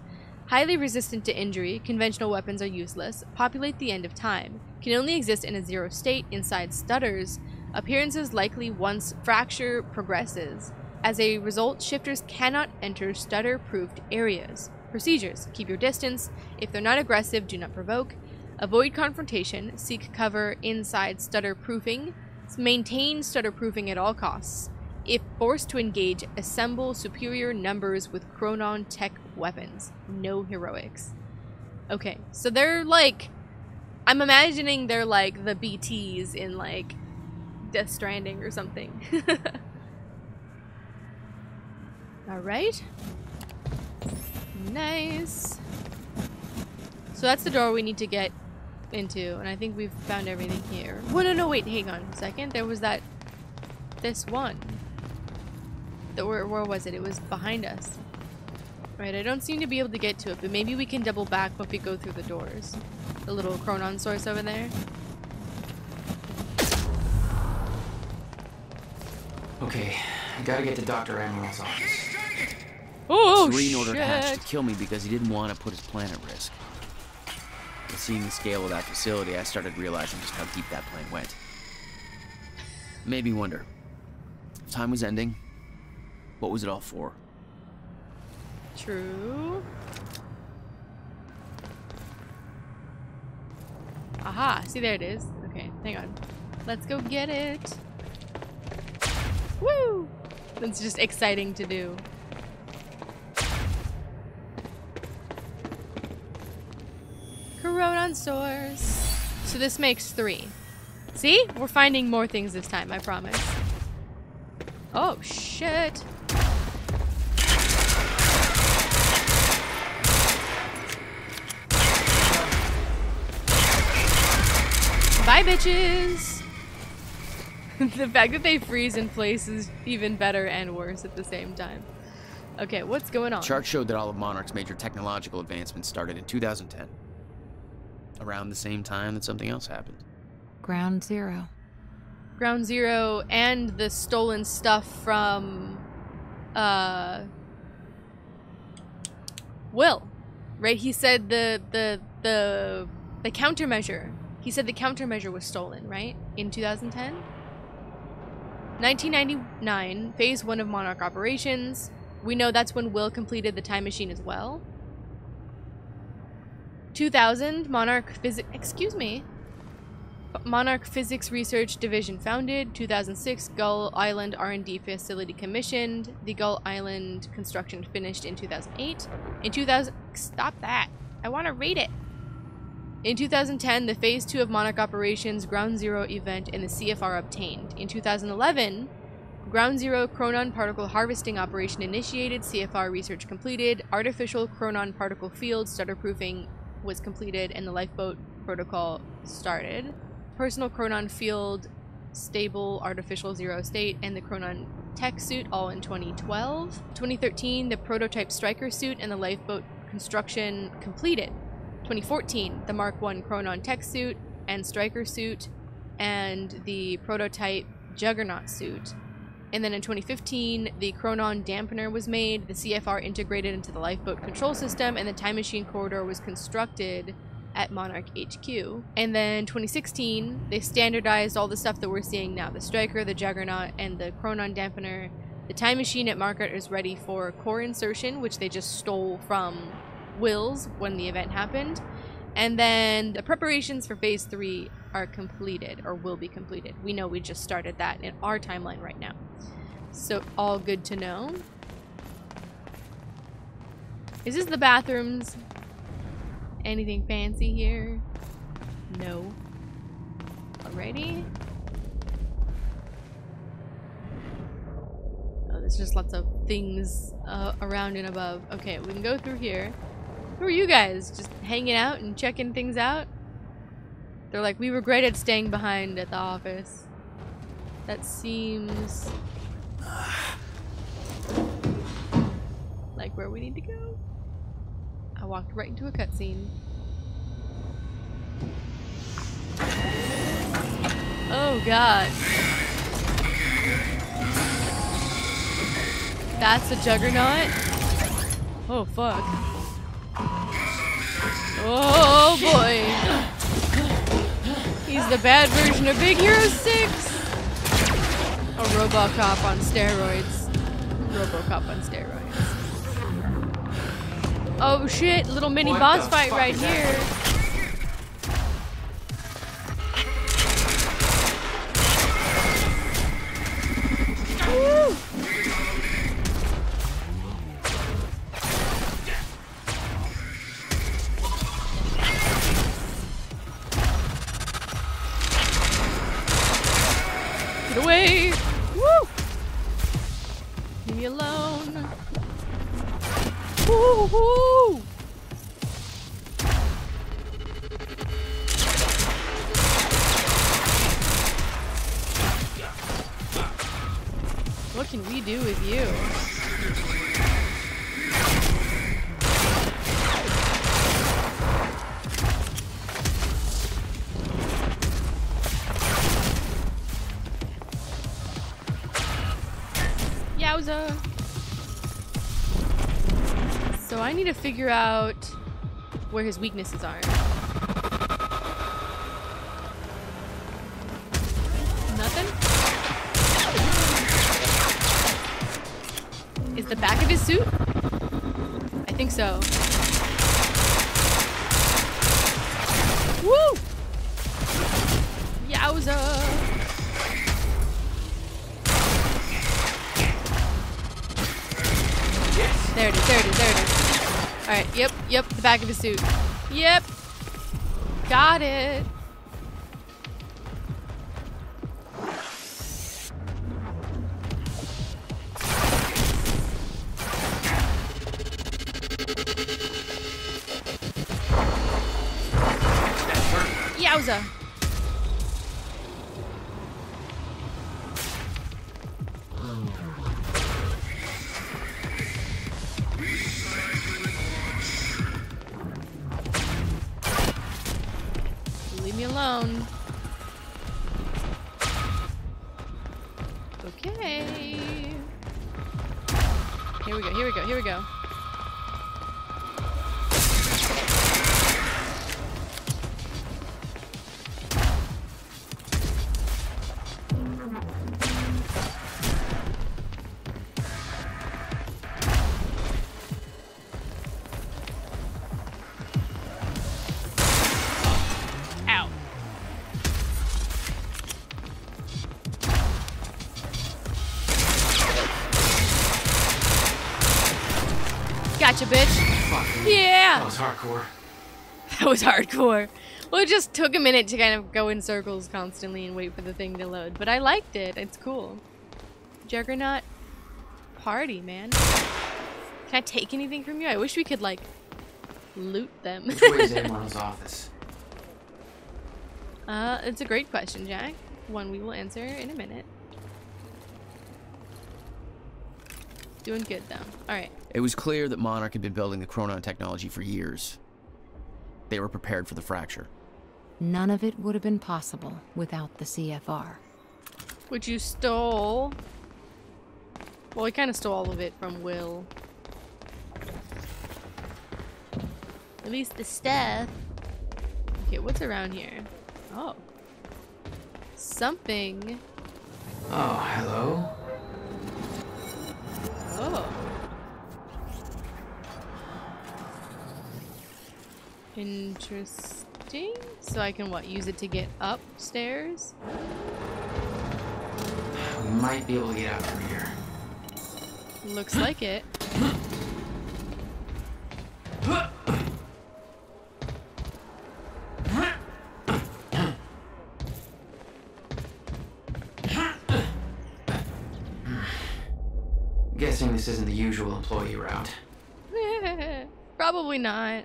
Highly resistant to injury, conventional weapons are useless, populate the end of time, can only exist in a zero state inside stutters, appearances likely once fracture progresses. As a result, shifters cannot enter stutter-proofed areas. Procedures: keep your distance, if they're not aggressive, do not provoke, avoid confrontation, seek cover inside stutter-proofing, maintain stutter-proofing at all costs. If forced to engage, assemble superior numbers with Chronon tech weapons. No heroics. Okay, so they're like... I'm imagining they're like the BTs in like Death Stranding or something. Alright. Nice. So that's the door we need to get into, and I think we've found everything here. Whoa, no, wait, hang on a second. There was that... this one. Where was it? It was behind us. Right, I don't seem to be able to get to it, but maybe we can double back if we go through the doors. The little Chronon source over there. Okay, I gotta get to Dr. Admiral's office. Oh, Serene ordered shit. Hatch to kill me because he didn't want to put his plan at risk. But seeing the scale of that facility, I started realizing just how deep that plan went. Made me wonder, if time was ending, what was it all for? True. Aha, see there it is. Okay, hang on. Let's go get it. Woo! That's just exciting to do. Chronon source. So this makes 3. See? We're finding more things this time, I promise. Oh, shit. Bye, bitches! The fact that they freeze in place is even better and worse at the same time. Okay, what's going on? The chart showed that all of Monarch's major technological advancements started in 2010. Around the same time that something else happened. Ground Zero. Ground Zero and the stolen stuff from Will. Right? He said the countermeasure. He said the countermeasure was stolen, right? In 2010? 1999, phase 1 of Monarch operations. We know that's when Will completed the time machine as well. 2000, Monarch Physics Research Division founded. 2006, Gull Island R&D facility commissioned. The Gull Island construction finished in 2008. In 2000, stop that. I want to read it. In 2010, the Phase 2 of Monarch Operations Ground Zero event and the CFR obtained. In 2011, Ground Zero Chronon Particle Harvesting Operation initiated, CFR research completed, Artificial Chronon Particle Field starter-proofing was completed, and the Lifeboat Protocol started. Personal Chronon Field Stable Artificial Zero State and the Chronon Tech Suit all in 2012. 2013, the Prototype Striker Suit and the Lifeboat construction completed. 2014, the Mark I Chronon Tech Suit and Striker Suit and the Prototype Juggernaut Suit. And then in 2015, the Chronon Dampener was made, the CFR integrated into the Lifeboat control system, and the Time Machine Corridor was constructed at Monarch HQ. And then 2016, they standardized all the stuff that we're seeing now. The Striker, the Juggernaut, and the Chronon Dampener. The Time Machine at Market is ready for core insertion, which they just stole from Will's when the event happened. And then the preparations for Phase 3 are completed, or will be completed. We know we just started that in our timeline right now. So all good to know. Is this the bathrooms? Anything fancy here? No. Alrighty. Oh, there's just lots of things around and above. Okay, we can go through here. Who are you guys? Just hanging out and checking things out? They're like, we regretted staying behind at the office. That seems like where we need to go. I walked right into a cutscene. Oh god. That's a Juggernaut? Oh fuck. Oh boy. He's the bad version of Big Hero 6. A RoboCop on steroids. RoboCop on steroids. Oh shit, little mini boss fight right here. Woo! down. Woo-hoo! What can we do with you? Yowza! So I need to figure out where his weaknesses are. Nothing? Is the back of his suit? I think so. Woo! Yowza! There it is, there it is, there it is. Alright, yep, the back of his suit. Yep! Got it! Yowza! Leave me alone. Okay. Here we go, here we go, here we go. Gotcha, bitch. Fuck. Yeah. That was hardcore. That was hardcore. Well, it just took a minute to kind of go in circles constantly and wait for the thing to load. But I liked it. It's cool. Juggernaut party, man. Can I take anything from you? I wish we could, like, loot them. Which way is Amor's office? It's a great question, Jack. One we will answer in a minute. Doing good, though. Alright. It was clear that Monarch had been building the Chronon technology for years. They were prepared for the fracture. None of it would have been possible without the CFR. Which you stole. Well, I kind of stole all of it from Will. At least the stuff. Okay, what's around here? Oh. Something. Oh, hello. Oh. Interesting. So I can, what, use it to get upstairs? We might be able to get out from here. Looks like it. Guessing this isn't the usual employee route. Probably not.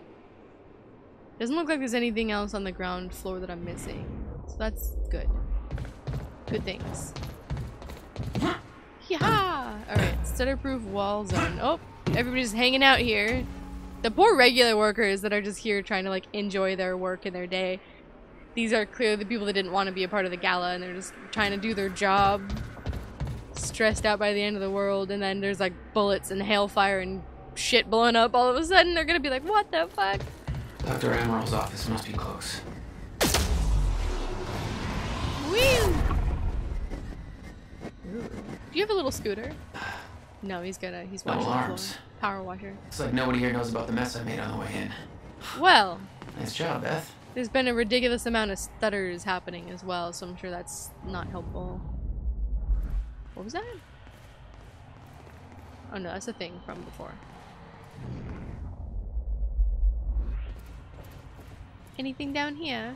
Doesn't look like there's anything else on the ground floor that I'm missing. So that's good. Good things. Yeah! Alright, stutter-proof wall zone. Oh, everybody's hanging out here. The poor regular workers that are just here trying to, like, enjoy their work and their day. These are clearly the people that didn't want to be a part of the gala and they're just trying to do their job. Stressed out by the end of the world, and then there's, like, bullets and hailfire and shit blowing up all of a sudden. They're gonna be like, what the fuck? Dr. Amaril's office must be close. Woo! Do you have a little scooter? No, he's washing the floor. Power washer. It's like nobody here knows about the mess I made on the way in. Well. Nice job, Beth. There's been a ridiculous amount of stutters happening as well, so I'm sure that's not helpful. What was that? Oh no, that's a thing from before. Anything down here?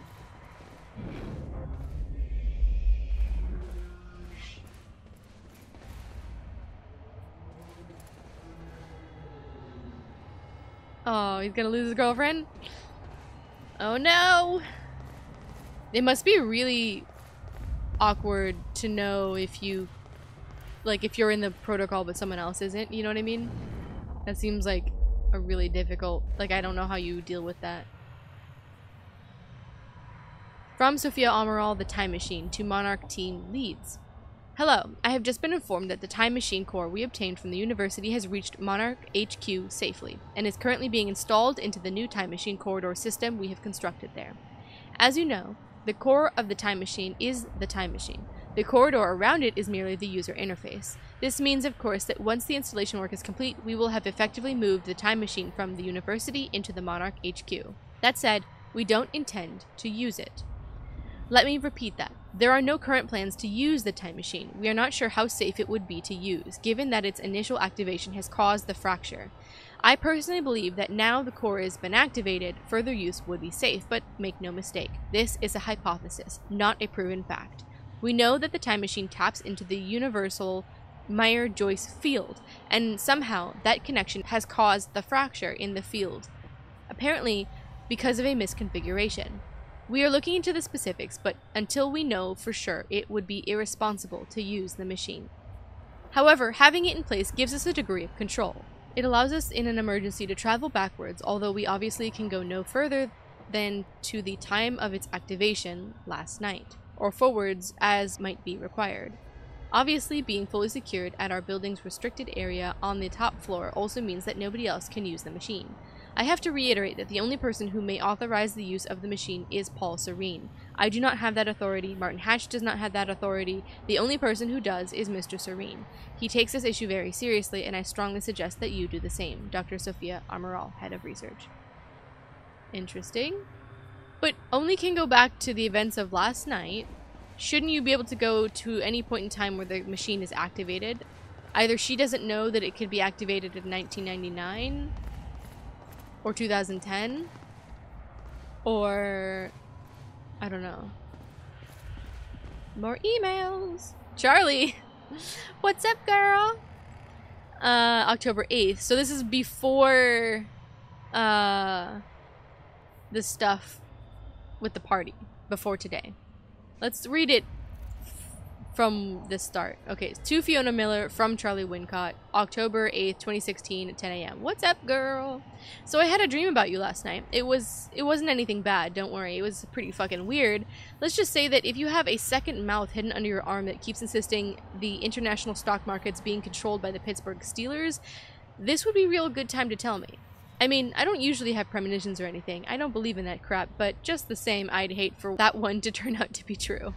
Oh, he's gonna lose his girlfriend? Oh no! It must be really awkward to know if you, like, if you're in the protocol but someone else isn't, you know what I mean? That seems like a really difficult, like, I don't know how you deal with that. From Sophia Amaral, the Time Machine, to Monarch Team Leads. Hello, I have just been informed that the Time Machine core we obtained from the university has reached Monarch HQ safely, and is currently being installed into the new Time Machine corridor system we have constructed there. As you know, the core of the Time Machine is the Time Machine. The corridor around it is merely the user interface. This means, of course, that once the installation work is complete, we will have effectively moved the Time Machine from the university into the Monarch HQ. That said, we don't intend to use it. Let me repeat that. There are no current plans to use the Time Machine. We are not sure how safe it would be to use, given that its initial activation has caused the fracture. I personally believe that now the core has been activated, further use would be safe, but make no mistake, this is a hypothesis, not a proven fact. We know that the Time Machine taps into the universal Meyer-Joyce field, and somehow that connection has caused the fracture in the field, apparently because of a misconfiguration. We are looking into the specifics, but until we know for sure, it would be irresponsible to use the machine. However, having it in place gives us a degree of control. It allows us in an emergency to travel backwards, although we obviously can go no further than to the time of its activation last night, or forwards as might be required. Obviously, being fully secured at our building's restricted area on the top floor also means that nobody else can use the machine. I have to reiterate that the only person who may authorize the use of the machine is Paul Serene. I do not have that authority, Martin Hatch does not have that authority, the only person who does is Mr. Serene. He takes this issue very seriously, and I strongly suggest that you do the same. Dr. Sophia Amaral, Head of Research. Interesting. But only can go back to the events of last night. Shouldn't you be able to go to any point in time where the machine is activated? Either she doesn't know that it could be activated in 1999... or 2010, or I don't know. More emails. Charlie, what's up, girl? October 8th. So this is before the stuff with the party, before today. Let's read it from the start. Okay, to Fiona Miller from Charlie Wincott, October 8th, 2016 at 10 a.m. What's up, girl? So I had a dream about you last night. It wasn't anything bad, don't worry. It was pretty fucking weird. Let's just say that if you have a second mouth hidden under your arm that keeps insisting the international stock market's being controlled by the Pittsburgh Steelers, this would be a real good time to tell me. I mean, I don't usually have premonitions or anything. I don't believe in that crap, but just the same, I'd hate for that one to turn out to be true.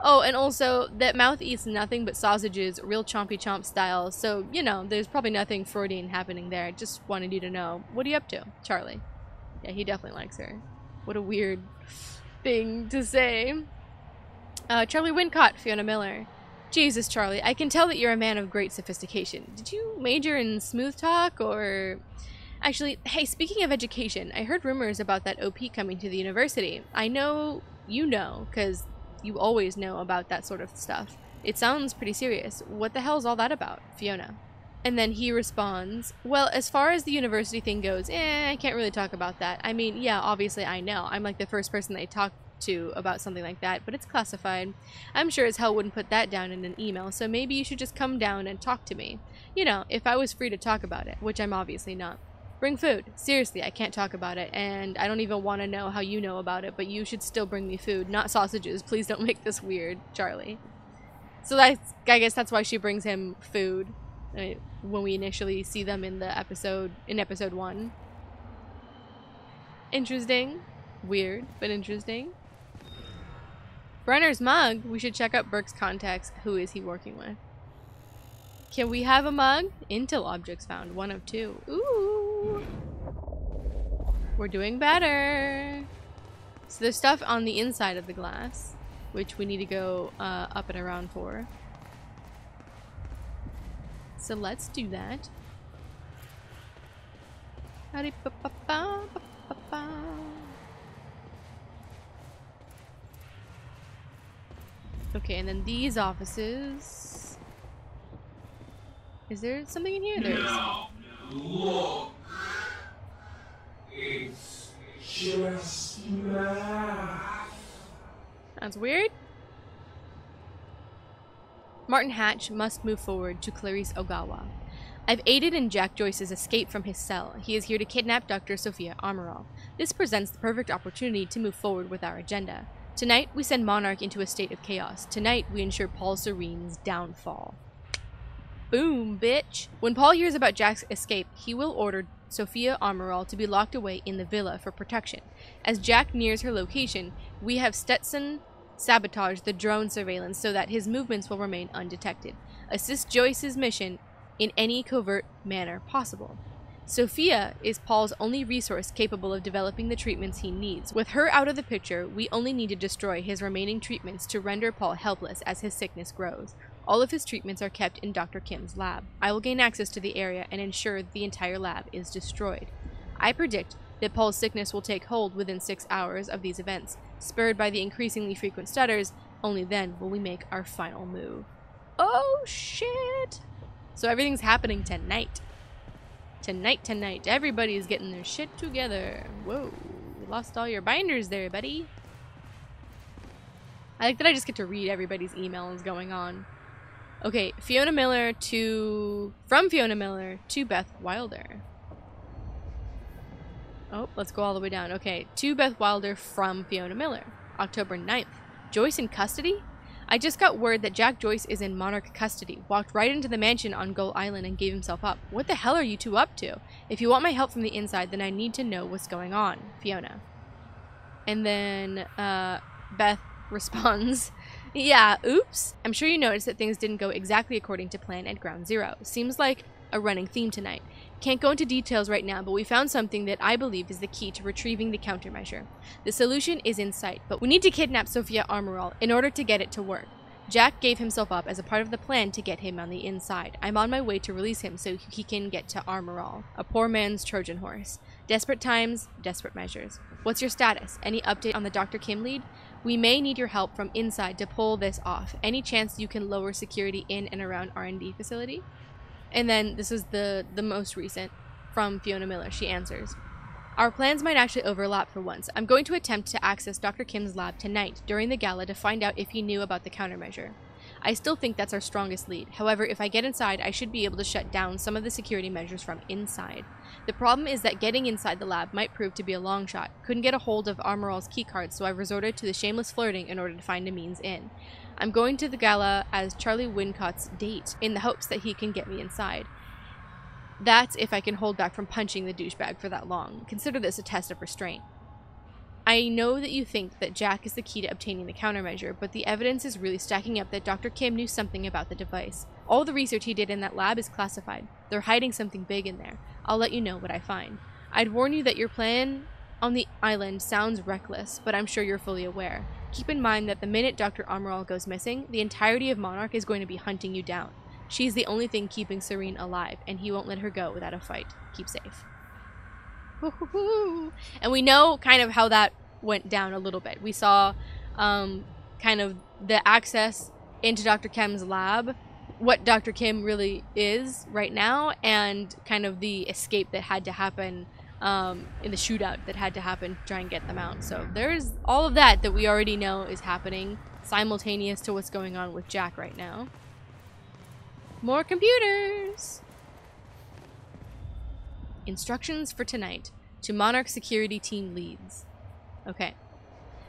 Oh, and also, that mouth eats nothing but sausages, real chompy chomp style, so, you know, there's probably nothing Freudian happening there. Just wanted you to know. What are you up to, Charlie? Yeah, he definitely likes her. What a weird thing to say. Charlie Wincott, Fiona Miller. Jesus, Charlie, I can tell that you're a man of great sophistication. Did you major in smooth talk, or... Actually, hey, speaking of education, I heard rumors about that OP coming to the university. I know you know, because... you always know about that sort of stuff. It sounds pretty serious. What the hell's all that about, Fiona? And then he responds, well, as far as the university thing goes, I can't really talk about that. I mean, yeah, obviously I know. I'm like the first person they talk to about something like that, but it's classified. I'm sure as hell wouldn't put that down in an email, so maybe you should just come down and talk to me. You know, if I was free to talk about it, which I'm obviously not. Bring food. Seriously, I can't talk about it, and I don't even want to know how you know about it, but you should still bring me food, not sausages. Please don't make this weird, Charlie. So I guess that's why she brings him food when we initially see them in the episode, in episode 1. Interesting. Weird, but interesting. Brenner's mug. We should check out Burke's contacts. Who is he working with? Can we have a mug? Intel objects found. 1 of 2. Ooh. We're doing better. So there's stuff on the inside of the glass, which we need to go up and around for. So let's do that. Okay, and then these offices. Is there something in here? There is. Now, look. It's just math. That's weird. Martin Hatch must move forward to Clarice Ogawa. I've aided in Jack Joyce's escape from his cell. He is here to kidnap Dr. Sophia Amaral. This presents the perfect opportunity to move forward with our agenda. Tonight, we send Monarch into a state of chaos. Tonight, we ensure Paul Serene's downfall. Boom, bitch! When Paul hears about Jack's escape, he will order Sophia Amaral to be locked away in the villa for protection. As Jack nears her location, we have Stetson sabotage the drone surveillance so that his movements will remain undetected. Assist Joyce's mission in any covert manner possible. Sophia is Paul's only resource capable of developing the treatments he needs. With her out of the picture, we only need to destroy his remaining treatments to render Paul helpless as his sickness grows. All of his treatments are kept in Dr. Kim's lab. I will gain access to the area and ensure the entire lab is destroyed. I predict that Paul's sickness will take hold within 6 hours of these events. Spurred by the increasingly frequent stutters, only then will we make our final move. Oh shit! So everything's happening tonight. Tonight. Everybody's getting their shit together. Whoa, you lost all your binders there, buddy. I like that I just get to read everybody's emails going on. Okay, from Fiona Miller to Beth Wilder. Oh, let's go all the way down. Okay, to Beth Wilder from Fiona Miller. October 9th. Joyce in custody? I just got word that Jack Joyce is in Monarch custody. Walked right into the mansion on Gull Island and gave himself up. What the hell are you two up to? If you want my help from the inside, then I need to know what's going on. Fiona. And then, Beth responds, yeah, oops. I'm sure you noticed that things didn't go exactly according to plan at Ground Zero. Seems like a running theme tonight. Can't go into details right now, but we found something that I believe is the key to retrieving the countermeasure. The solution is in sight, but we need to kidnap Sophia Amaral in order to get it to work. Jack gave himself up as a part of the plan to get him on the inside. I'm on my way to release him so he can get to Amaral, a poor man's Trojan horse. Desperate times, desperate measures. What's your status? Any update on the Dr. Kim lead? We may need your help from inside to pull this off. Any chance you can lower security in and around R&D facility? And then this is the most recent from Fiona Miller. She answers, our plans might actually overlap for once. I'm going to attempt to access Dr. Kim's lab tonight during the gala to find out if he knew about the countermeasure. I still think that's our strongest lead. However, if I get inside, I should be able to shut down some of the security measures from inside. The problem is that getting inside the lab might prove to be a long shot. Couldn't get a hold of Amaral's keycard, so I've resorted to the shameless flirting in order to find a means in. I'm going to the gala as Charlie Wincott's date in the hopes that he can get me inside. That's if I can hold back from punching the douchebag for that long. Consider this a test of restraint. I know that you think that Jack is the key to obtaining the countermeasure, but the evidence is really stacking up that Dr. Kim knew something about the device. All the research he did in that lab is classified. They're hiding something big in there. I'll let you know what I find. I'd warn you that your plan on the island sounds reckless, but I'm sure you're fully aware. Keep in mind that the minute Dr. Amaral goes missing, the entirety of Monarch is going to be hunting you down. She's the only thing keeping Serene alive, and he won't let her go without a fight. Keep safe. And we know kind of how that went down a little bit. We saw kind of the access into Dr. Kim's lab, what Dr. Kim really is right now, and kind of the escape that had to happen in the shootout that had to happen to try and get them out. So there's all of that we already know is happening simultaneous to what's going on with Jack right now. More computers! Instructions for tonight to Monarch security team leads. Okay.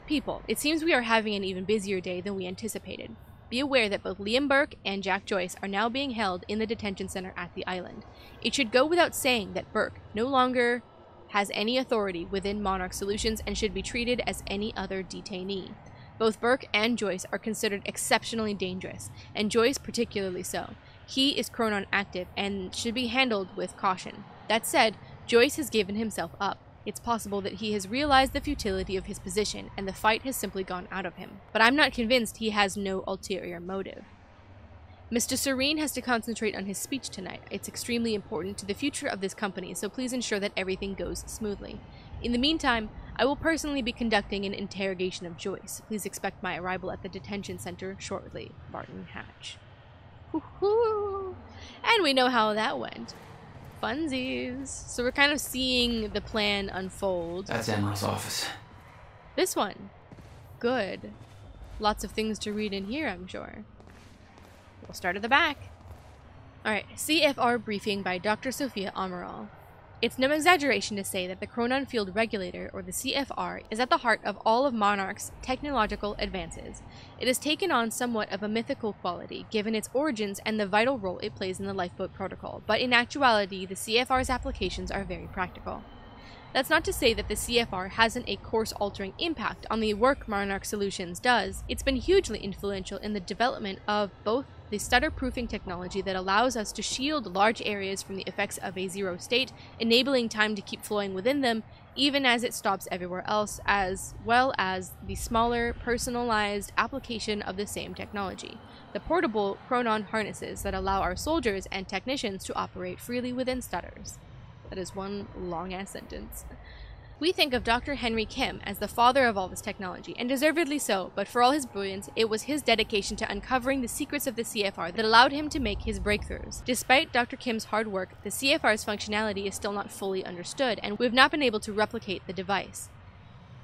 People, it seems we are having an even busier day than we anticipated. Be aware that both Liam Burke and Jack Joyce are now being held in the detention center at the island. It should go without saying that Burke no longer has any authority within Monarch Solutions and should be treated as any other detainee. Both Burke and Joyce are considered exceptionally dangerous, and Joyce particularly so. He is chronon active and should be handled with caution. That said, Joyce has given himself up. It's possible that he has realized the futility of his position and the fight has simply gone out of him. But I'm not convinced he has no ulterior motive. Mr. Serene has to concentrate on his speech tonight. It's extremely important to the future of this company, so please ensure that everything goes smoothly. In the meantime, I will personally be conducting an interrogation of Joyce. Please expect my arrival at the detention center shortly. Martin Hatch. Woohoo! And we know how that went. Funsies. So we're kind of seeing the plan unfold. That's Emily's office. This one. Good. Lots of things to read in here, I'm sure. We'll start at the back. Alright, CFR briefing by Dr. Sophia Amaral. It's no exaggeration to say that the Chronon Field Regulator, or the CFR, is at the heart of all of Monarch's technological advances. It has taken on somewhat of a mythical quality, given its origins and the vital role it plays in the Lifeboat Protocol, but in actuality, the CFR's applications are very practical. That's not to say that the CFR hasn't a course-altering impact on the work Monarch Solutions does. It's been hugely influential in the development of both the stutter-proofing technology that allows us to shield large areas from the effects of a zero state, enabling time to keep flowing within them, even as it stops everywhere else, as well as the smaller, personalized application of the same technology. The portable Chronon harnesses that allow our soldiers and technicians to operate freely within stutters. That is one long-ass sentence. We think of Dr. Henry Kim as the father of all this technology, and deservedly so, but for all his brilliance, it was his dedication to uncovering the secrets of the CFR that allowed him to make his breakthroughs. Despite Dr. Kim's hard work, the CFR's functionality is still not fully understood, and we've not been able to replicate the device.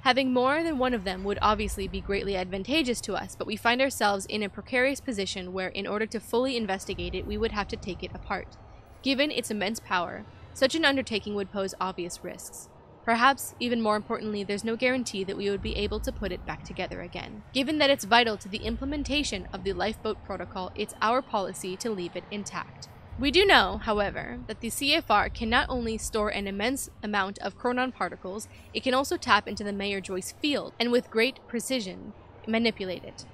Having more than one of them would obviously be greatly advantageous to us, but we find ourselves in a precarious position where, in order to fully investigate it, we would have to take it apart. Given its immense power, such an undertaking would pose obvious risks. Perhaps, even more importantly, there's no guarantee that we would be able to put it back together again. Given that it's vital to the implementation of the Lifeboat Protocol, it's our policy to leave it intact. We do know, however, that the CFR can not only store an immense amount of Chronon particles, it can also tap into the Jack Joyce field, and with great precision, manipulate it.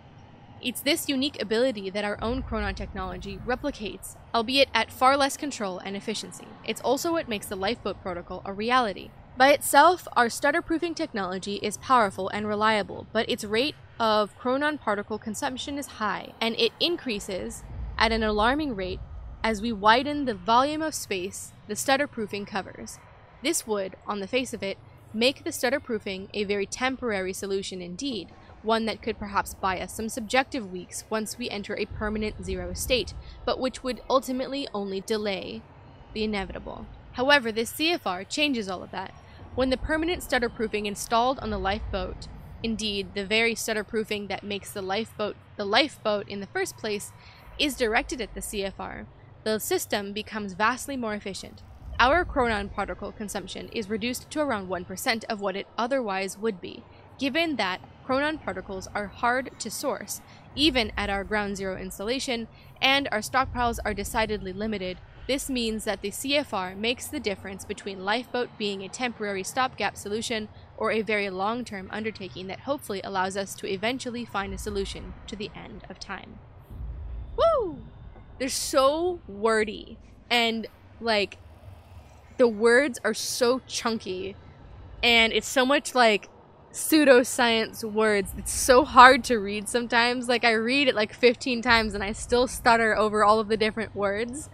It's this unique ability that our own Chronon technology replicates, albeit at far less control and efficiency. It's also what makes the Lifeboat Protocol a reality. By itself, our stutter-proofing technology is powerful and reliable, but its rate of Chronon particle consumption is high, and it increases at an alarming rate as we widen the volume of space the stutter-proofing covers. This would, on the face of it, make the stutter-proofing a very temporary solution indeed, one that could perhaps buy us some subjective weeks once we enter a permanent zero state, but which would ultimately only delay the inevitable. However, this CFR changes all of that. When the permanent stutter-proofing installed on the lifeboat, indeed the very stutter-proofing that makes the lifeboat in the first place, is directed at the CFR, the system becomes vastly more efficient. Our Chronon particle consumption is reduced to around 1% of what it otherwise would be, given that Chronon particles are hard to source, even at our ground zero installation, and our stockpiles are decidedly limited. This means that the CFR makes the difference between Lifeboat being a temporary stopgap solution or a very long-term undertaking that hopefully allows us to eventually find a solution to the end of time. Woo! They're so wordy, and like the words are so chunky, and it's so much like pseudoscience words. It's so hard to read sometimes. Like I read it like 15 times and I still stutter over all of the different words.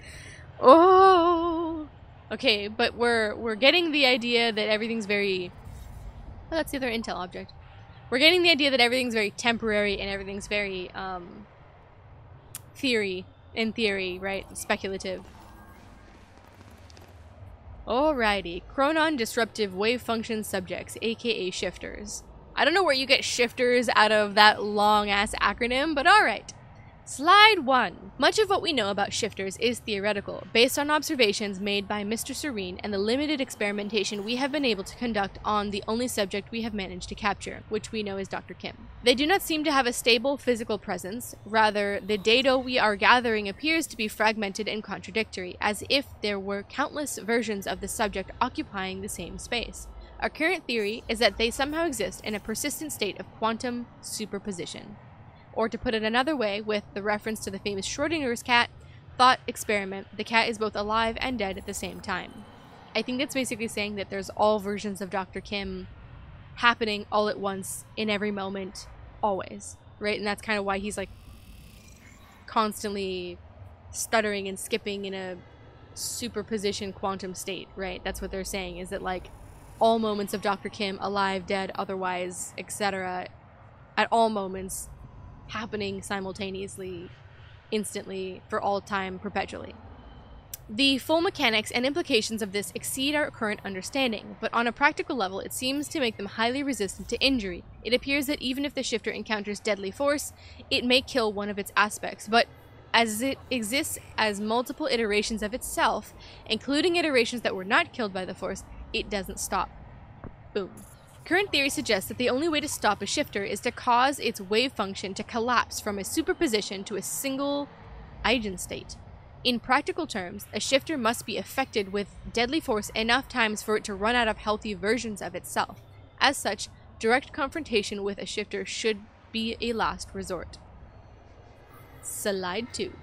Oh, okay, but we're getting the idea that everything's very. Oh, that's the other intel object. We're getting the idea that everything's very temporary and everything's very theory, right? Speculative. Alrighty, Chronon disruptive wave function subjects, aka shifters. I don't know where you get shifters out of that long ass acronym, but alright. Slide 1. Much of what we know about shifters is theoretical, based on observations made by Mr. Serene and the limited experimentation we have been able to conduct on the only subject we have managed to capture, which we know is Dr. Kim. They do not seem to have a stable physical presence, rather the data we are gathering appears to be fragmented and contradictory, as if there were countless versions of the subject occupying the same space. Our current theory is that they somehow exist in a persistent state of quantum superposition. Or to put it another way, with the reference to the famous Schrodinger's cat thought experiment, the cat is both alive and dead at the same time. I think that's basically saying that there's all versions of Dr. Kim happening all at once, in every moment, always, right? And that's kind of why he's like constantly stuttering and skipping in a superposition quantum state, right? That's what they're saying, is that like all moments of Dr. Kim, alive, dead, otherwise, etc., at all moments, happening simultaneously, instantly, for all time, perpetually. The full mechanics and implications of this exceed our current understanding, but on a practical level it seems to make them highly resistant to injury. It appears that even if the shifter encounters deadly force, it may kill one of its aspects, but as it exists as multiple iterations of itself, including iterations that were not killed by the force, it doesn't stop. Boom. Current theory suggests that the only way to stop a shifter is to cause its wave function to collapse from a superposition to a single eigenstate. In practical terms, a shifter must be affected with deadly force enough times for it to run out of healthy versions of itself. As such, direct confrontation with a shifter should be a last resort. Slide 2.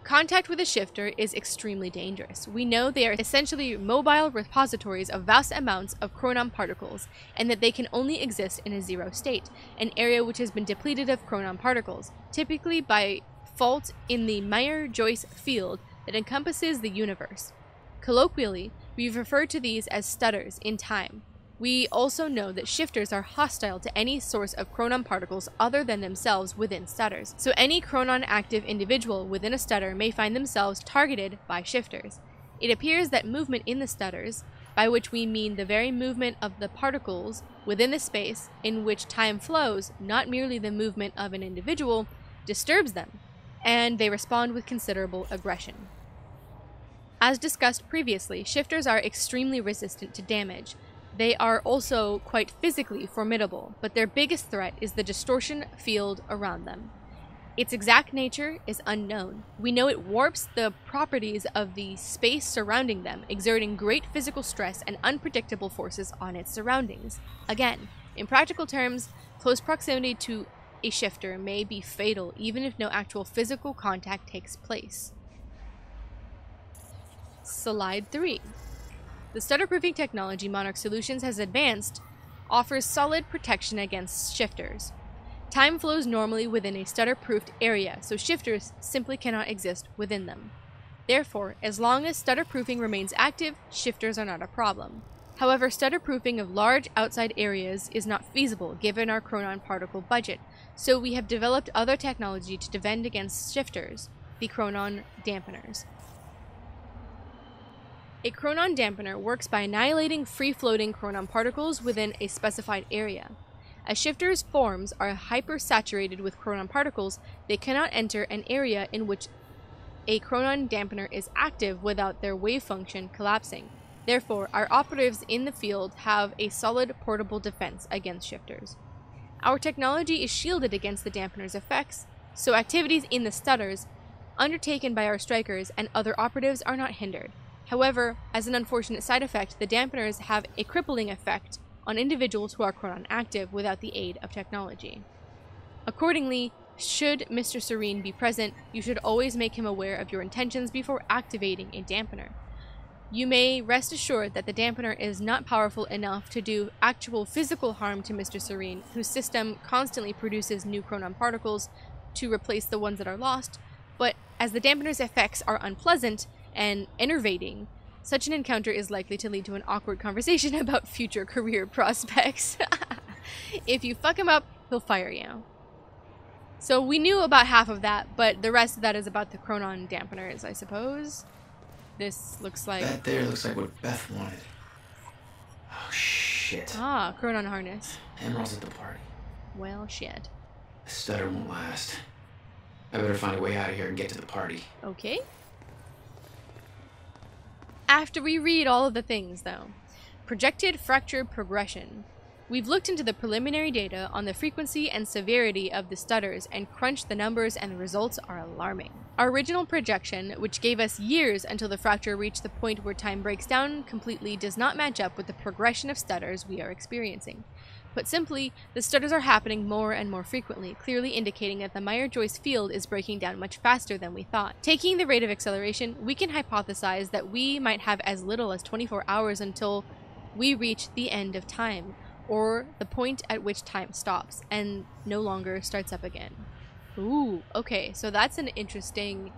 Contact with a shifter is extremely dangerous. We know they are essentially mobile repositories of vast amounts of chronon particles, and that they can only exist in a zero state, an area which has been depleted of chronon particles, typically by fault in the Meyer-Joyce field that encompasses the universe. Colloquially, we refer to these as stutters in time. We also know that shifters are hostile to any source of chronon particles other than themselves within stutters, so any chronon-active individual within a stutter may find themselves targeted by shifters. It appears that movement in the stutters, by which we mean the very movement of the particles within the space in which time flows, not merely the movement of an individual, disturbs them, and they respond with considerable aggression. As discussed previously, shifters are extremely resistant to damage. They are also quite physically formidable, but their biggest threat is the distortion field around them. Its exact nature is unknown. We know it warps the properties of the space surrounding them, exerting great physical stress and unpredictable forces on its surroundings. Again, in practical terms, close proximity to a shifter may be fatal even if no actual physical contact takes place. Slide 3. The stutter-proofing technology Monarch Solutions has advanced offers solid protection against shifters. Time flows normally within a stutter-proofed area, so shifters simply cannot exist within them. Therefore, as long as stutter-proofing remains active, shifters are not a problem. However, stutter-proofing of large outside areas is not feasible given our chronon particle budget, so we have developed other technology to defend against shifters, the chronon dampeners. A chronon dampener works by annihilating free-floating chronon particles within a specified area. As shifters' forms are hypersaturated with chronon particles, they cannot enter an area in which a chronon dampener is active without their wave function collapsing. Therefore, our operatives in the field have a solid portable defense against shifters. Our technology is shielded against the dampener's effects, so activities in the stutters undertaken by our strikers and other operatives are not hindered. However, as an unfortunate side effect, the dampeners have a crippling effect on individuals who are chronon active without the aid of technology. Accordingly, should Mr. Serene be present, you should always make him aware of your intentions before activating a dampener. You may rest assured that the dampener is not powerful enough to do actual physical harm to Mr. Serene, whose system constantly produces new chronon particles to replace the ones that are lost, but as the dampener's effects are unpleasant and enervating, such an encounter is likely to lead to an awkward conversation about future career prospects. If you fuck him up, he'll fire you. So we knew about half of that, but the rest of that is about the chronon dampeners, I suppose. This looks like... That there looks like what Beth wanted. Oh, shit. Ah, chronon harness. Emerald's at the party. Well, shit. The stutter won't last. I better find a way out of here and get to the party. Okay. After we read all of the things, though. Projected fracture progression. We've looked into the preliminary data on the frequency and severity of the stutters and crunched the numbers, and the results are alarming. Our original projection, which gave us years until the fracture reached the point where time breaks down completely, does not match up with the progression of stutters we are experiencing. Put simply, the stutters are happening more and more frequently, clearly indicating that the Meyer-Joyce field is breaking down much faster than we thought. Taking the rate of acceleration, we can hypothesize that we might have as little as 24 hours until we reach the end of time, or the point at which time stops and no longer starts up again. Ooh, okay, so that's an interesting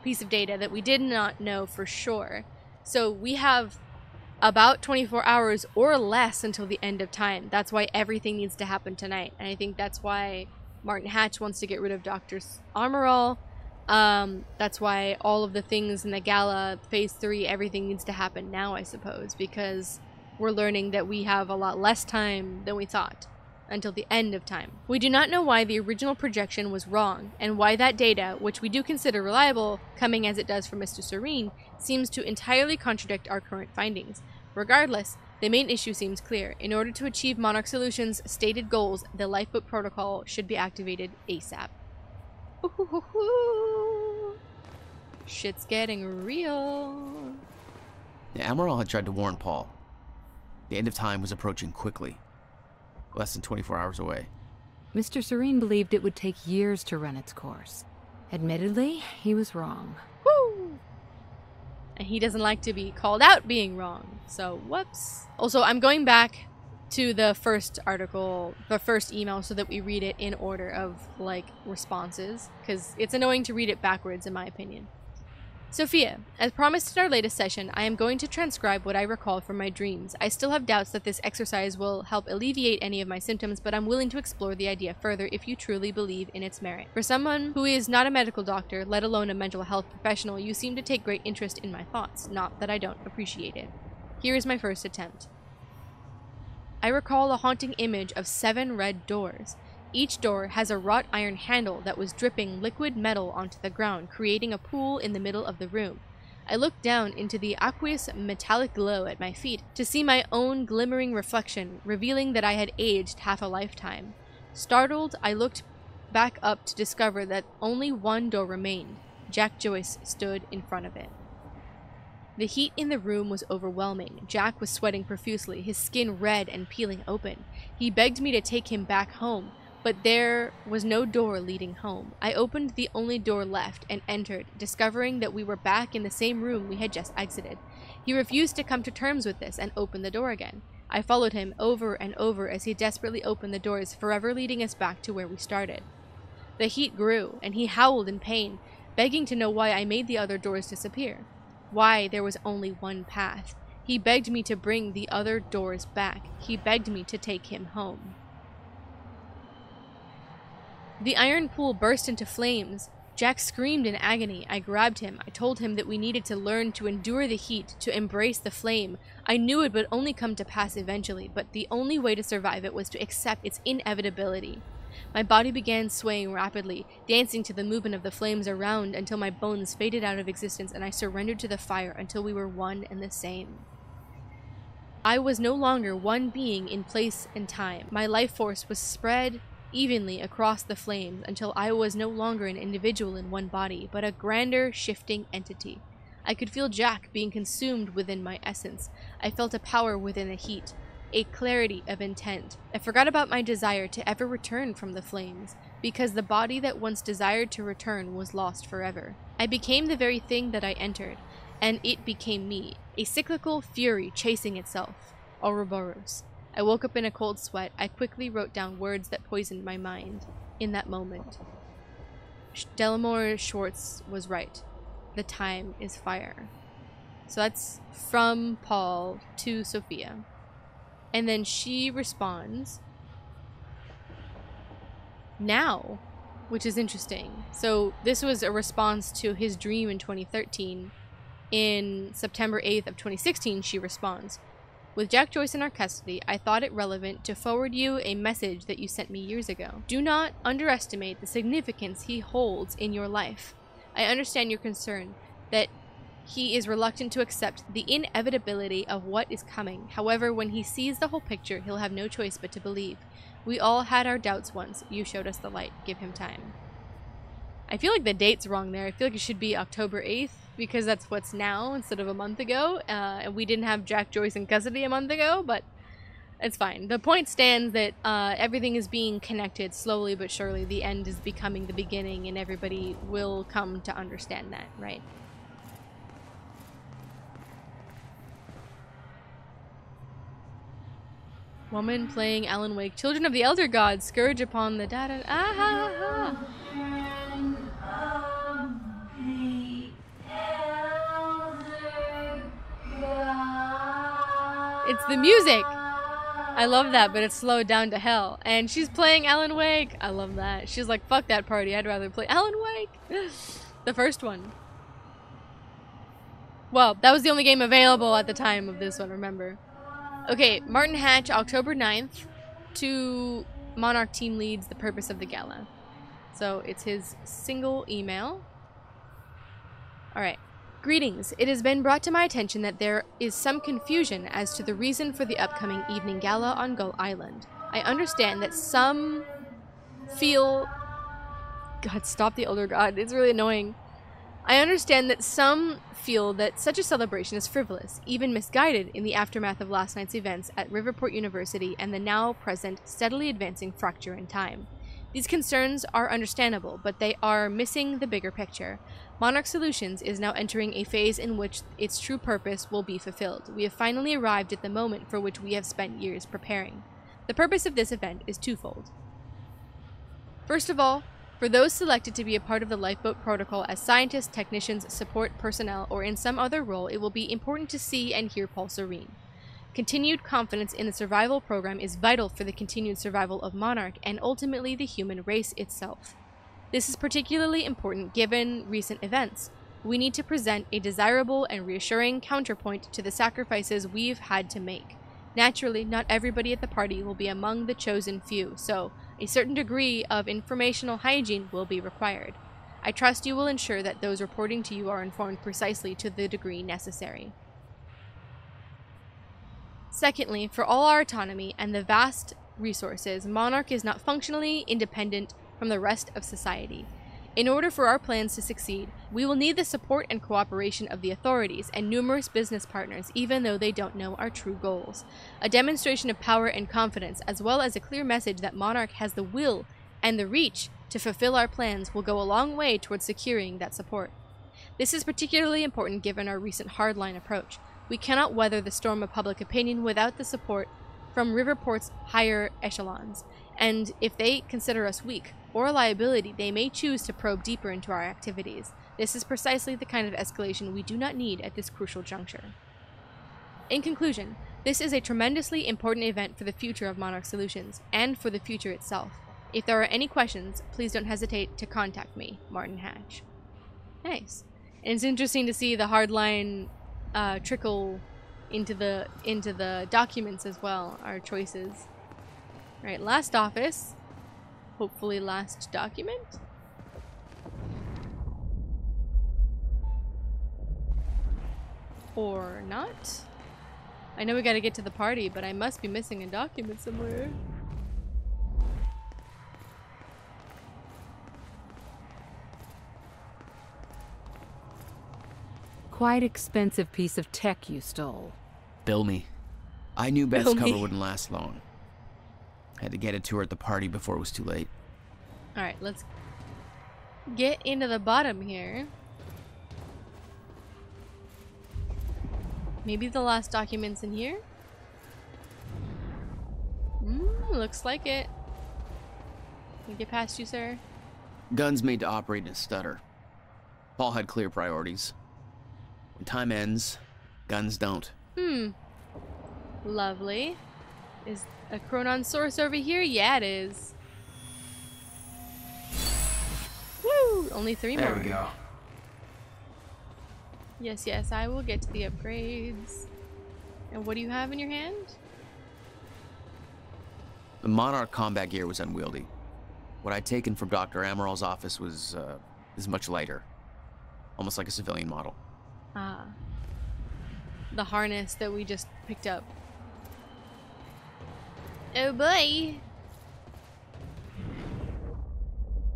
piece of data that we did not know for sure. So we have about 24 hours or less until the end of time. That's why everything needs to happen tonight. And I think that's why Martin Hatch wants to get rid of Dr. Armorall. That's why all of the things in the gala, phase 3, everything needs to happen now, I suppose, because we're learning that we have a lot less time than we thought, until the end of time. We do not know why the original projection was wrong, and why that data, which we do consider reliable, coming as it does from Mr. Serene, seems to entirely contradict our current findings. Regardless, the main issue seems clear. In order to achieve Monarch Solutions' stated goals, the lifeboat protocol should be activated ASAP. Ooh, shit's getting real. The Admiral had tried to warn Paul. The end of time was approaching quickly. Less than 24 hours away. Mr. Serene believed it would take years to run its course. Admittedly, he was wrong. Woo! And he doesn't like to be called out being wrong, so whoops. Also, I'm going back to the first article, the first email, so that we read it in order of, like, responses, because it's annoying to read it backwards, in my opinion. Sophia, as promised in our latest session, I am going to transcribe what I recall from my dreams. I still have doubts that this exercise will help alleviate any of my symptoms, but I'm willing to explore the idea further if you truly believe in its merit. For someone who is not a medical doctor, let alone a mental health professional, you seem to take great interest in my thoughts. Not that I don't appreciate it. Here is my first attempt. I recall a haunting image of 7 red doors. Each door has a wrought iron handle that was dripping liquid metal onto the ground, creating a pool in the middle of the room. I looked down into the aqueous metallic glow at my feet to see my own glimmering reflection, revealing that I had aged half a lifetime. Startled, I looked back up to discover that only one door remained. Jack Joyce stood in front of it. The heat in the room was overwhelming. Jack was sweating profusely, his skin red and peeling open. He begged me to take him back home, but there was no door leading home. I opened the only door left and entered, discovering that we were back in the same room we had just exited. He refused to come to terms with this and opened the door again. I followed him over and over as he desperately opened the doors, forever leading us back to where we started. The heat grew, and he howled in pain, begging to know why I made the other doors disappear. Why there was only one path. He begged me to bring the other doors back. He begged me to take him home. The iron pool burst into flames. Jack screamed in agony. I grabbed him. I told him that we needed to learn to endure the heat, to embrace the flame. I knew it would only come to pass eventually, but the only way to survive it was to accept its inevitability. My body began swaying rapidly, dancing to the movement of the flames around until my bones faded out of existence and I surrendered to the fire until we were one and the same. I was no longer one being in place and time. My life force was spread evenly across the flames until I was no longer an individual in one body, but a grander, shifting entity. I could feel Jack being consumed within my essence. I felt a power within the heat, a clarity of intent. I forgot about my desire to ever return from the flames, because the body that once desired to return was lost forever. I became the very thing that I entered, and it became me, a cyclical fury chasing itself. Ouroboros. I woke up in a cold sweat. I quickly wrote down words that poisoned my mind. In that moment, Delamore Schwartz was right. The time is fire. So that's from Paul to Sophia. And then she responds, now, which is interesting. So this was a response to his dream in 2013. In September 8th of 2016, she responds, with Jack Joyce in our custody, I thought it relevant to forward you a message that you sent me years ago. Do not underestimate the significance he holds in your life. I understand your concern that he is reluctant to accept the inevitability of what is coming. However, when he sees the whole picture, he'll have no choice but to believe. We all had our doubts once. You showed us the light. Give him time. I feel like the date's wrong there. I feel like it should be October 8th. Because that's what's now instead of a month ago. And we didn't have Jack Joyce in custody a month ago, but it's fine. The point stands that everything is being connected slowly but surely. The end is becoming the beginning, and everybody will come to understand that, right? Woman playing Alan Wake. Children of the Elder Gods, scourge upon the data. Ah ha ha. It's the music. I love that, but it's slowed down to hell. And she's playing Alan Wake. I love that. She's like, fuck that party. I'd rather play Alan Wake. The first one. Well, that was the only game available at the time of this one, remember. Okay, Martin Hatch, October 9th, to Monarch team leads the purpose of the gala. So it's his single email. Alright. Greetings. It has been brought to my attention that there is some confusion as to the reason for the upcoming evening gala on Gull Island. I understand that some feel... God, stop the Elder God. It's really annoying. I understand that some feel that such a celebration is frivolous, even misguided in the aftermath of last night's events at Riverport University and the now present steadily advancing fracture in time. These concerns are understandable, but they are missing the bigger picture. Monarch Solutions is now entering a phase in which its true purpose will be fulfilled. We have finally arrived at the moment for which we have spent years preparing. The purpose of this event is twofold. First of all, for those selected to be a part of the lifeboat protocol as scientists, technicians, support personnel, or in some other role, it will be important to see and hear Paul Serene. Continued confidence in the survival program is vital for the continued survival of Monarch and ultimately the human race itself. This is particularly important given recent events. We need to present a desirable and reassuring counterpoint to the sacrifices we've had to make. Naturally, not everybody at the party will be among the chosen few, so a certain degree of informational hygiene will be required. I trust you will ensure that those reporting to you are informed precisely to the degree necessary. Secondly, for all our autonomy and the vast resources, Monarch is not functionally independent from the rest of society. In order for our plans to succeed, we will need the support and cooperation of the authorities and numerous business partners, even though they don't know our true goals. A demonstration of power and confidence, as well as a clear message that Monarch has the will and the reach to fulfill our plans, will go a long way towards securing that support. This is particularly important given our recent hardline approach. We cannot weather the storm of public opinion without the support from Riverport's higher echelons, and if they consider us weak or a liability, they may choose to probe deeper into our activities. This is precisely the kind of escalation we do not need at this crucial juncture. In conclusion, this is a tremendously important event for the future of Monarch Solutions, and for the future itself. If there are any questions, please don't hesitate to contact me, Martin Hatch. Nice. And it's interesting to see the hardline trickle into the documents as well, our choices. Alright, last office. Hopefully last document. Or not. I know we gotta get to the party, but I must be missing a document somewhere. Quite expensive piece of tech you stole. Bill me. I knew Beth's cover wouldn't last long. Had to get it to her at the party before it was too late. Alright, let's get into the bottom here. Maybe the last document's in here? Looks like it. Can I get past you, sir? Guns made to operate in a stutter. Paul had clear priorities. When time ends, guns don't. Lovely. Is a Chronon source over here? Yeah, it is. Woo! Only 3 more. There we go. Yes, yes, I will get to the upgrades. And what do you have in your hand? The Monarch combat gear was unwieldy. What I'd taken from Dr. Amaril's office was much lighter. Almost like a civilian model. Ah. The harness that we just picked up. Oh boy!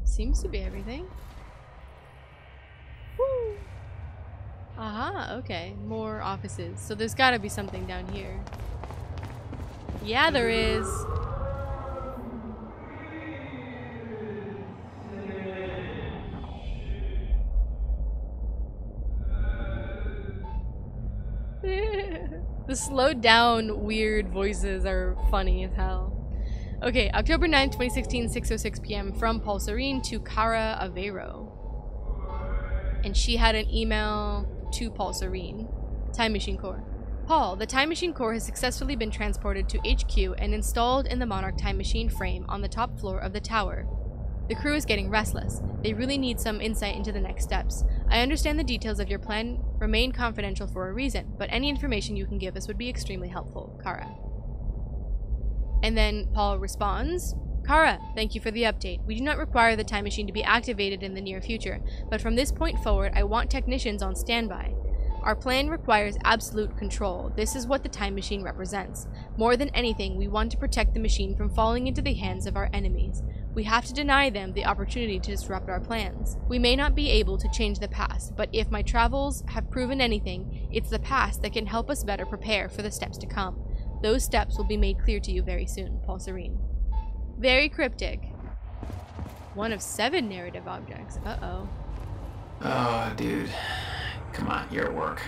Seems to be everything. Woo! Aha, okay. More offices. So there's gotta be something down here. Yeah, there is. The slowed down weird voices are funny as hell. Okay, October 9th, 2016, 6:06 p.m. from Paul Serene to Cara Aveiro. And she had an email to Paul Serene. Time Machine Core. Paul, the Time Machine Core has successfully been transported to HQ and installed in the Monarch Time Machine frame on the top floor of the tower. The crew is getting restless. They really need some insight into the next steps. I understand the details of your plan remain confidential for a reason, but any information you can give us would be extremely helpful. Kara. And then Paul responds, Kara, thank you for the update. We do not require the time machine to be activated in the near future, but from this point forward, I want technicians on standby. Our plan requires absolute control. This is what the time machine represents. More than anything, we want to protect the machine from falling into the hands of our enemies. We have to deny them the opportunity to disrupt our plans. We may not be able to change the past, but if my travels have proven anything, it's the past that can help us better prepare for the steps to come. Those steps will be made clear to you very soon, Paul Serene. Very cryptic. 1 of 7 narrative objects. Uh-oh. Oh, dude. Come on, you're at work.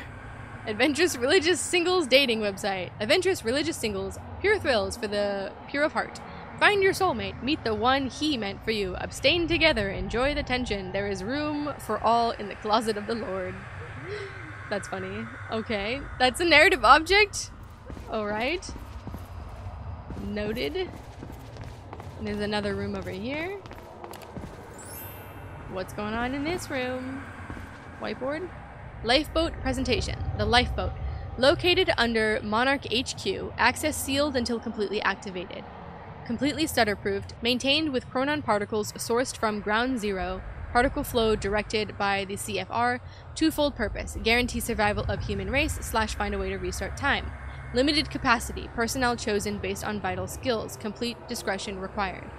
Adventurous religious singles dating website. Adventurous religious singles. Pure thrills for the pure of heart. Find your soulmate. Meet the one he meant for you. Abstain together. Enjoy the tension. There is room for all in the closet of the Lord. That's funny. Okay. That's a narrative object? Alright. Noted. And there's another room over here. What's going on in this room? Whiteboard? Lifeboat presentation. The lifeboat. Located under Monarch HQ. Access sealed until completely activated. Completely stutter-proofed. Maintained with chronon particles sourced from ground zero. Particle flow directed by the CFR. Twofold purpose. Guarantee survival of human race / find a way to restart time. Limited capacity. Personnel chosen based on vital skills. Complete discretion required.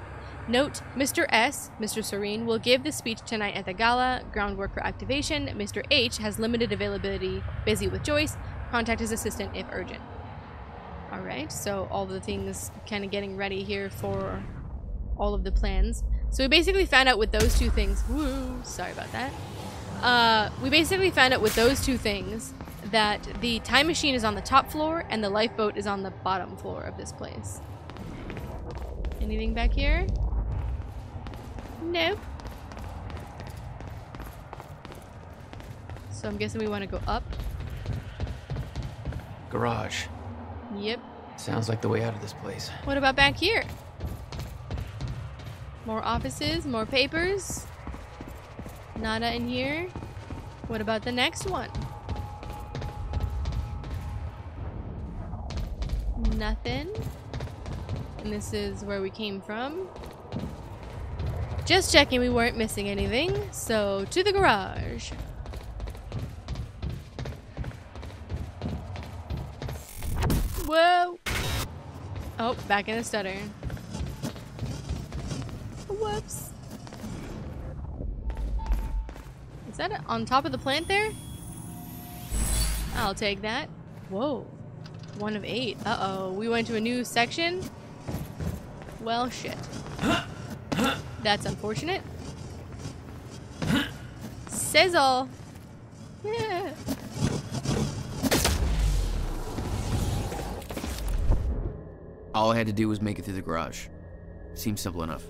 Note, Mr. S, Mr. Serene, will give the speech tonight at the gala. Groundwork for activation. Mr. H has limited availability. Busy with Joyce. Contact his assistant if urgent. Alright, so all the things kind of getting ready here for all of the plans. So we basically found out with those two things. Woo, sorry about that. We basically found out with those two things that the time machine is on the top floor and the lifeboat is on the bottom floor of this place. Anything back here? Nope. So I'm guessing we want to go up. Garage. Yep. Sounds like the way out of this place. What about back here? More offices, more papers. Nada in here. What about the next one? Nothing. And this is where we came from. Just checking we weren't missing anything. So, to the garage. Whoa! Oh, back in a stutter. Whoops. Is that on top of the plant there? I'll take that. Whoa. 1 of 8. Uh-oh. We went to a new section? Well, shit. That's unfortunate. Sizzle. Yeah. All I had to do was make it through the garage. Seems simple enough.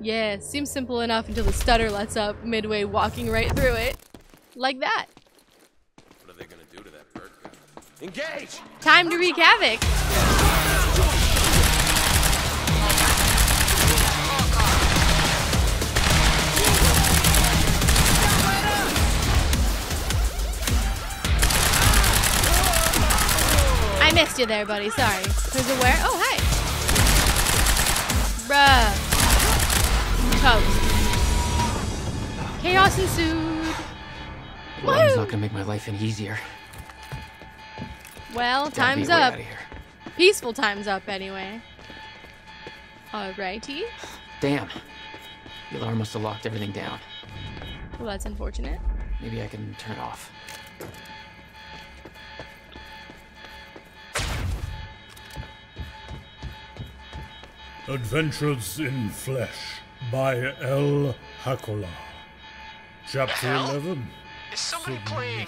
Yeah, seems simple enough until the stutter lets up midway walking right through it. Like that. What are they gonna do to that bird guy? Engage! Time to wreak havoc. I missed you there, buddy. Sorry. Who's aware? Oh, hi. Bruh. Toast. Chaos ensued. Alarm's not gonna make my life any easier. Well, Gotta time's be a way up. out of here. Peaceful time's up, anyway. Alrighty. Damn. The alarm must have locked everything down. Well, that's unfortunate. Maybe I can turn it off. Adventures in Flesh by L. Hakola. Chapter 11. Is somebody playing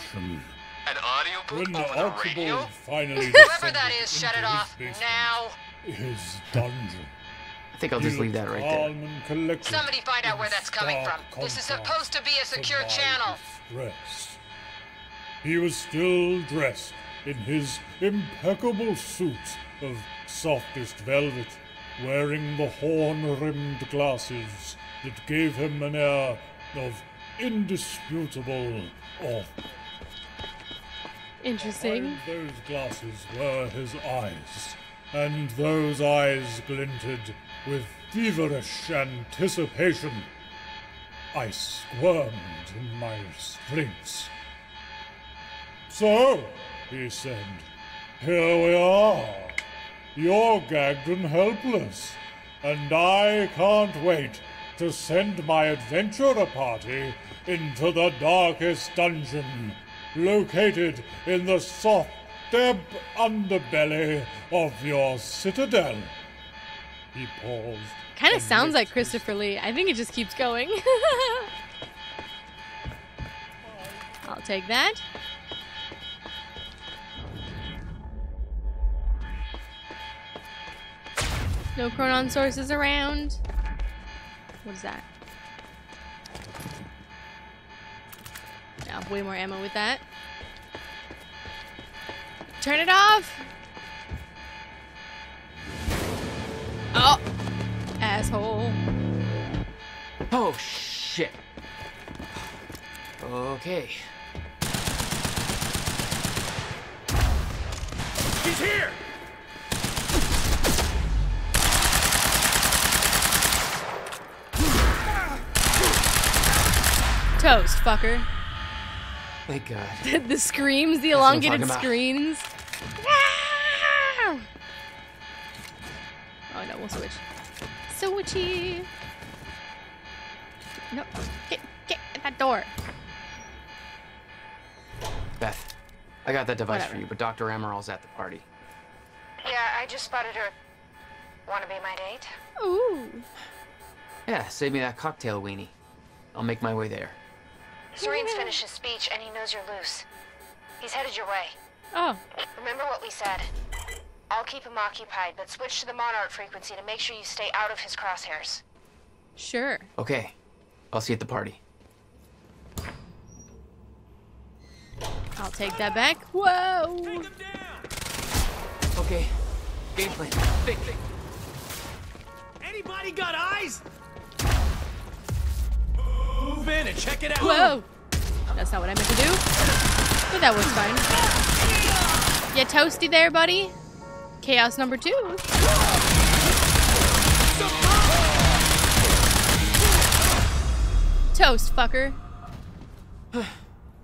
an audiobook When the over the Archibald radio? finally Whoever that is, shut it off now. His dungeon. I think I'll just leave that right there. Somebody find out where that's coming from. This is supposed to be a secure channel. Rest. He was still dressed in his impeccable suit of softest velvet, wearing the horn-rimmed glasses that gave him an air of indisputable awe. Interesting. Behind those glasses were his eyes, and those eyes glinted with feverish anticipation. I squirmed in my restraints. "So," he said, "here we are. You're gagged and helpless, and I can't wait to send my adventurer party into the darkest dungeon, located in the soft, damp underbelly of your citadel." He paused. Kind of sounds like Christopher Lee. I think it just keeps going. I'll take that. No chronon sources around. What is that? I have way more ammo with that. Turn it off! Oh! Asshole. Oh, shit. Okay. He's here! Toast, fucker. Thank God. The screams, the That's what I'm elongated talking about. screams. Ah! Oh no, we'll switch. Switchy. No, get at that door. Beth, I got that device Whatever. for you, but Dr. Amaril's at the party. Yeah, I just spotted her. Wanna be my date? Ooh. Yeah, save me that cocktail weenie. I'll make my way there. Serene's finished his speech and he knows you're loose. He's headed your way. Oh. Remember what we said. I'll keep him occupied, but switch to the monarch frequency to make sure you stay out of his crosshairs. Sure. Okay, I'll see you at the party. I'll take that back. Whoa. Take him down! Okay, game plan. Think. Anybody got eyes? Move in and check it out. Whoa. That's not what I meant to do. But that was fine. You toasty there, buddy? Chaos number 2. Toast, fucker.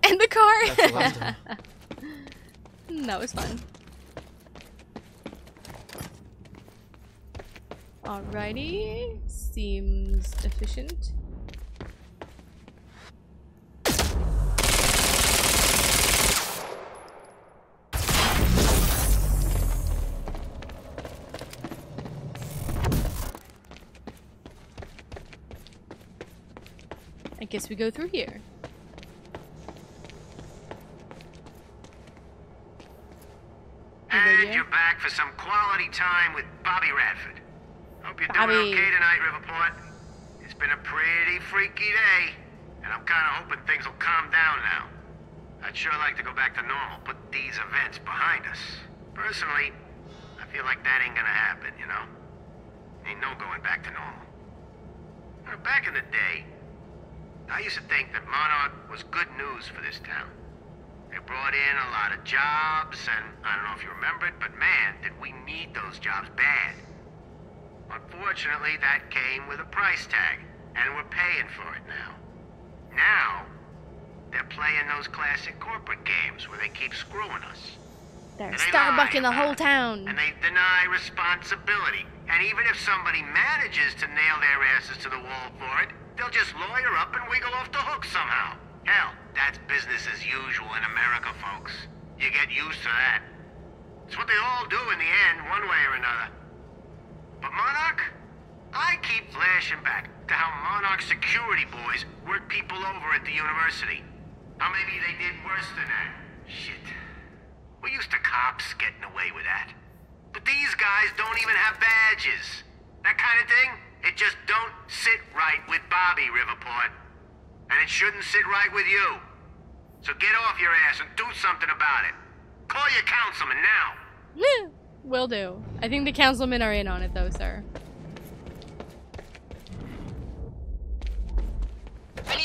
And the car. That's the last time. That was fun. Alrighty. Seems efficient. I guess we go through here. And you're back for some quality time with Bobby Radford. Hope you're Bobby. doing okay tonight, Riverport. It's been a pretty freaky day, and I'm kind of hoping things will calm down now. I'd sure like to go back to normal, put these events behind us. Personally, I feel like that ain't gonna happen, you know? Ain't no going back to normal. Back in the day, I used to think that Monarch was good news for this town. They brought in a lot of jobs, and I don't know if you remember it, but man, did we need those jobs bad. Unfortunately, that came with a price tag, and we're paying for it now. Now, they're playing those classic corporate games where they keep screwing us. They're And they starbucking lie the whole about it, town. And they deny responsibility. And even if somebody manages to nail their asses to the wall for it, they'll just lawyer up and wiggle off the hook somehow. Hell, that's business as usual in America, folks. You get used to that. It's what they all do in the end, one way or another. But Monarch, I keep flashing back to how Monarch security boys work people over at the university. How maybe they did worse than that. Shit. We're used to cops getting away with that. But these guys don't even have badges. That kind of thing, it just don't sit right with Bobby, Riverport. And it shouldn't sit right with you. So get off your ass and do something about it. Call your councilman now. Will do. I think the councilmen are in on it though, sir.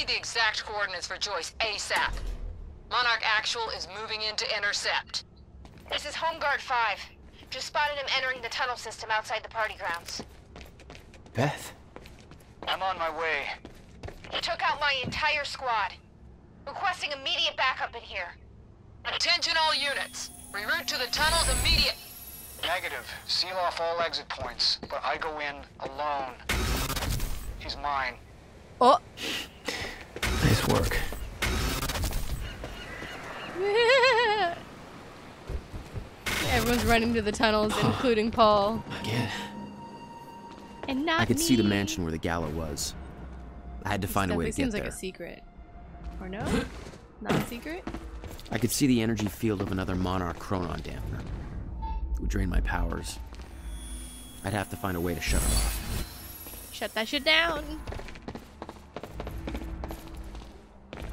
need the exact coordinates for Joyce ASAP. Monarch Actual is moving in to intercept. This is Home Guard 5. Just spotted him entering the tunnel system outside the party grounds. Beth? I'm on my way. He took out my entire squad. Requesting immediate backup in here. Attention all units. Reroute to the tunnels immediate. Negative. Seal off all exit points, but I go in alone. He's mine. Oh. Nice work. Everyone's running to the tunnels, including Paul. Again. And not I could me. see the mansion where the gala was. I had to find a way to get seems there. like a secret. Or no? Not a secret? I could see the energy field of another Monarch Chronon dampener. It would drain my powers. I'd have to find a way to shut it off. Shut that shit down.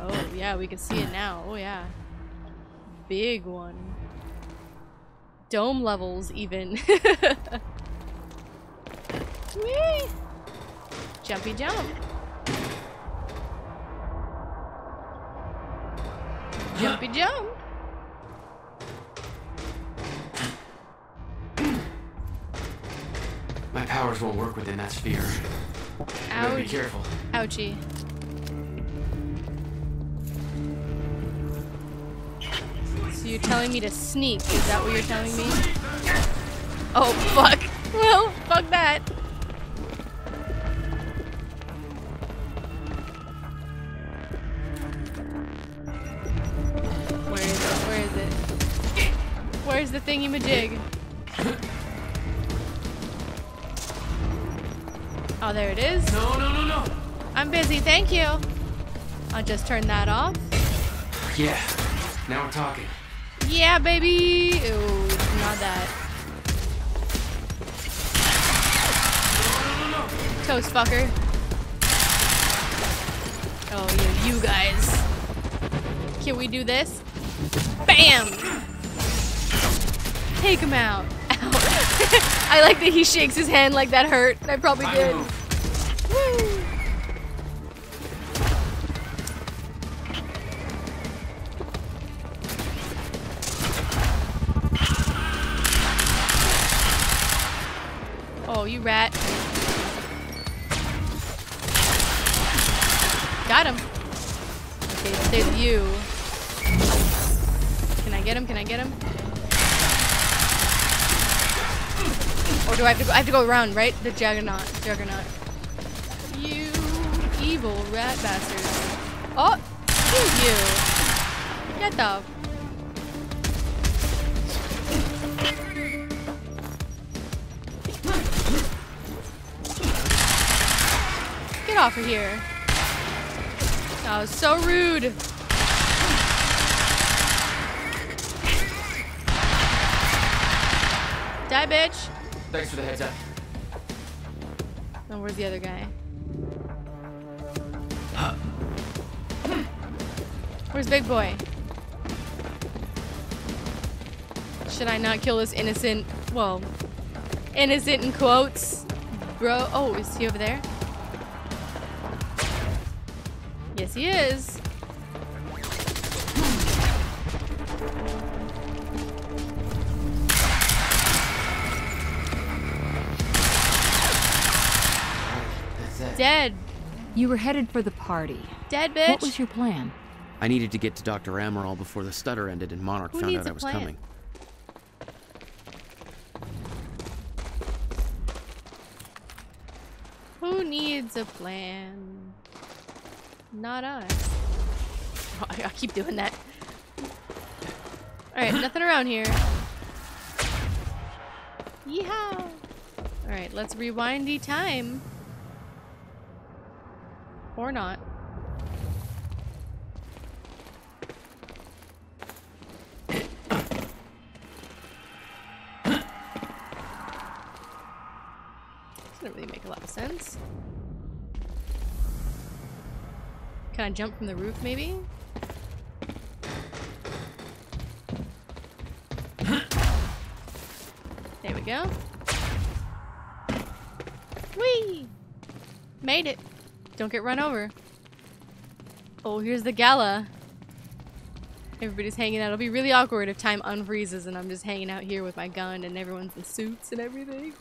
Oh, yeah, we can see it now. Oh, yeah. Big one. Dome levels, even. Whee! Jumpy jump. Jumpy jump. My powers won't work within that sphere. Ouch. Be careful. Ouchie. So you're telling me to sneak? Is that what you're telling me? Oh, fuck. Well, fuck that. Where is it? Where is it? Where's the thingy-majig? Oh, there it is. No, no, no, no. I'm busy, thank you. I'll just turn that off. Yeah, now we're talking. Yeah, baby. Ooh, not that. Toast fucker. Oh, yeah, you guys. Can we do this? Bam! Take him out. Ow. I like that he shakes his hand like that hurt. I probably did. Woo. Oh, you rat. Got him. Okay, there's you. Can I get him? Can I get him? Or do I have to go? I have to go around, right? The Juggernaut. You evil rat bastard. Oh, who's you? Get the. Get off of here. That was so rude. Die, bitch. Thanks for the heads up. Oh, where's the other guy? Where's Big Boy? Should I not kill this innocent, well, innocent in quotes, bro? Oh, is he over there? Yes, he is. Dead. You were headed for the party. Dead, bitch. What was your plan? I needed to get to Dr. Amaral before the stutter ended and Monarch Who found needs out a I was plan? coming. Who needs a plan? Not us. Oh, I keep doing that. Alright, nothing around here. Yeehaw! Alright, let's rewind the time. Or not. Doesn't really make a lot of sense. Can I jump from the roof, maybe? There we go. Whee! Made it. Don't get run over. Oh, here's the gala. Everybody's hanging out. It'll be really awkward if time unfreezes and I'm just hanging out here with my gun and everyone's in suits and everything.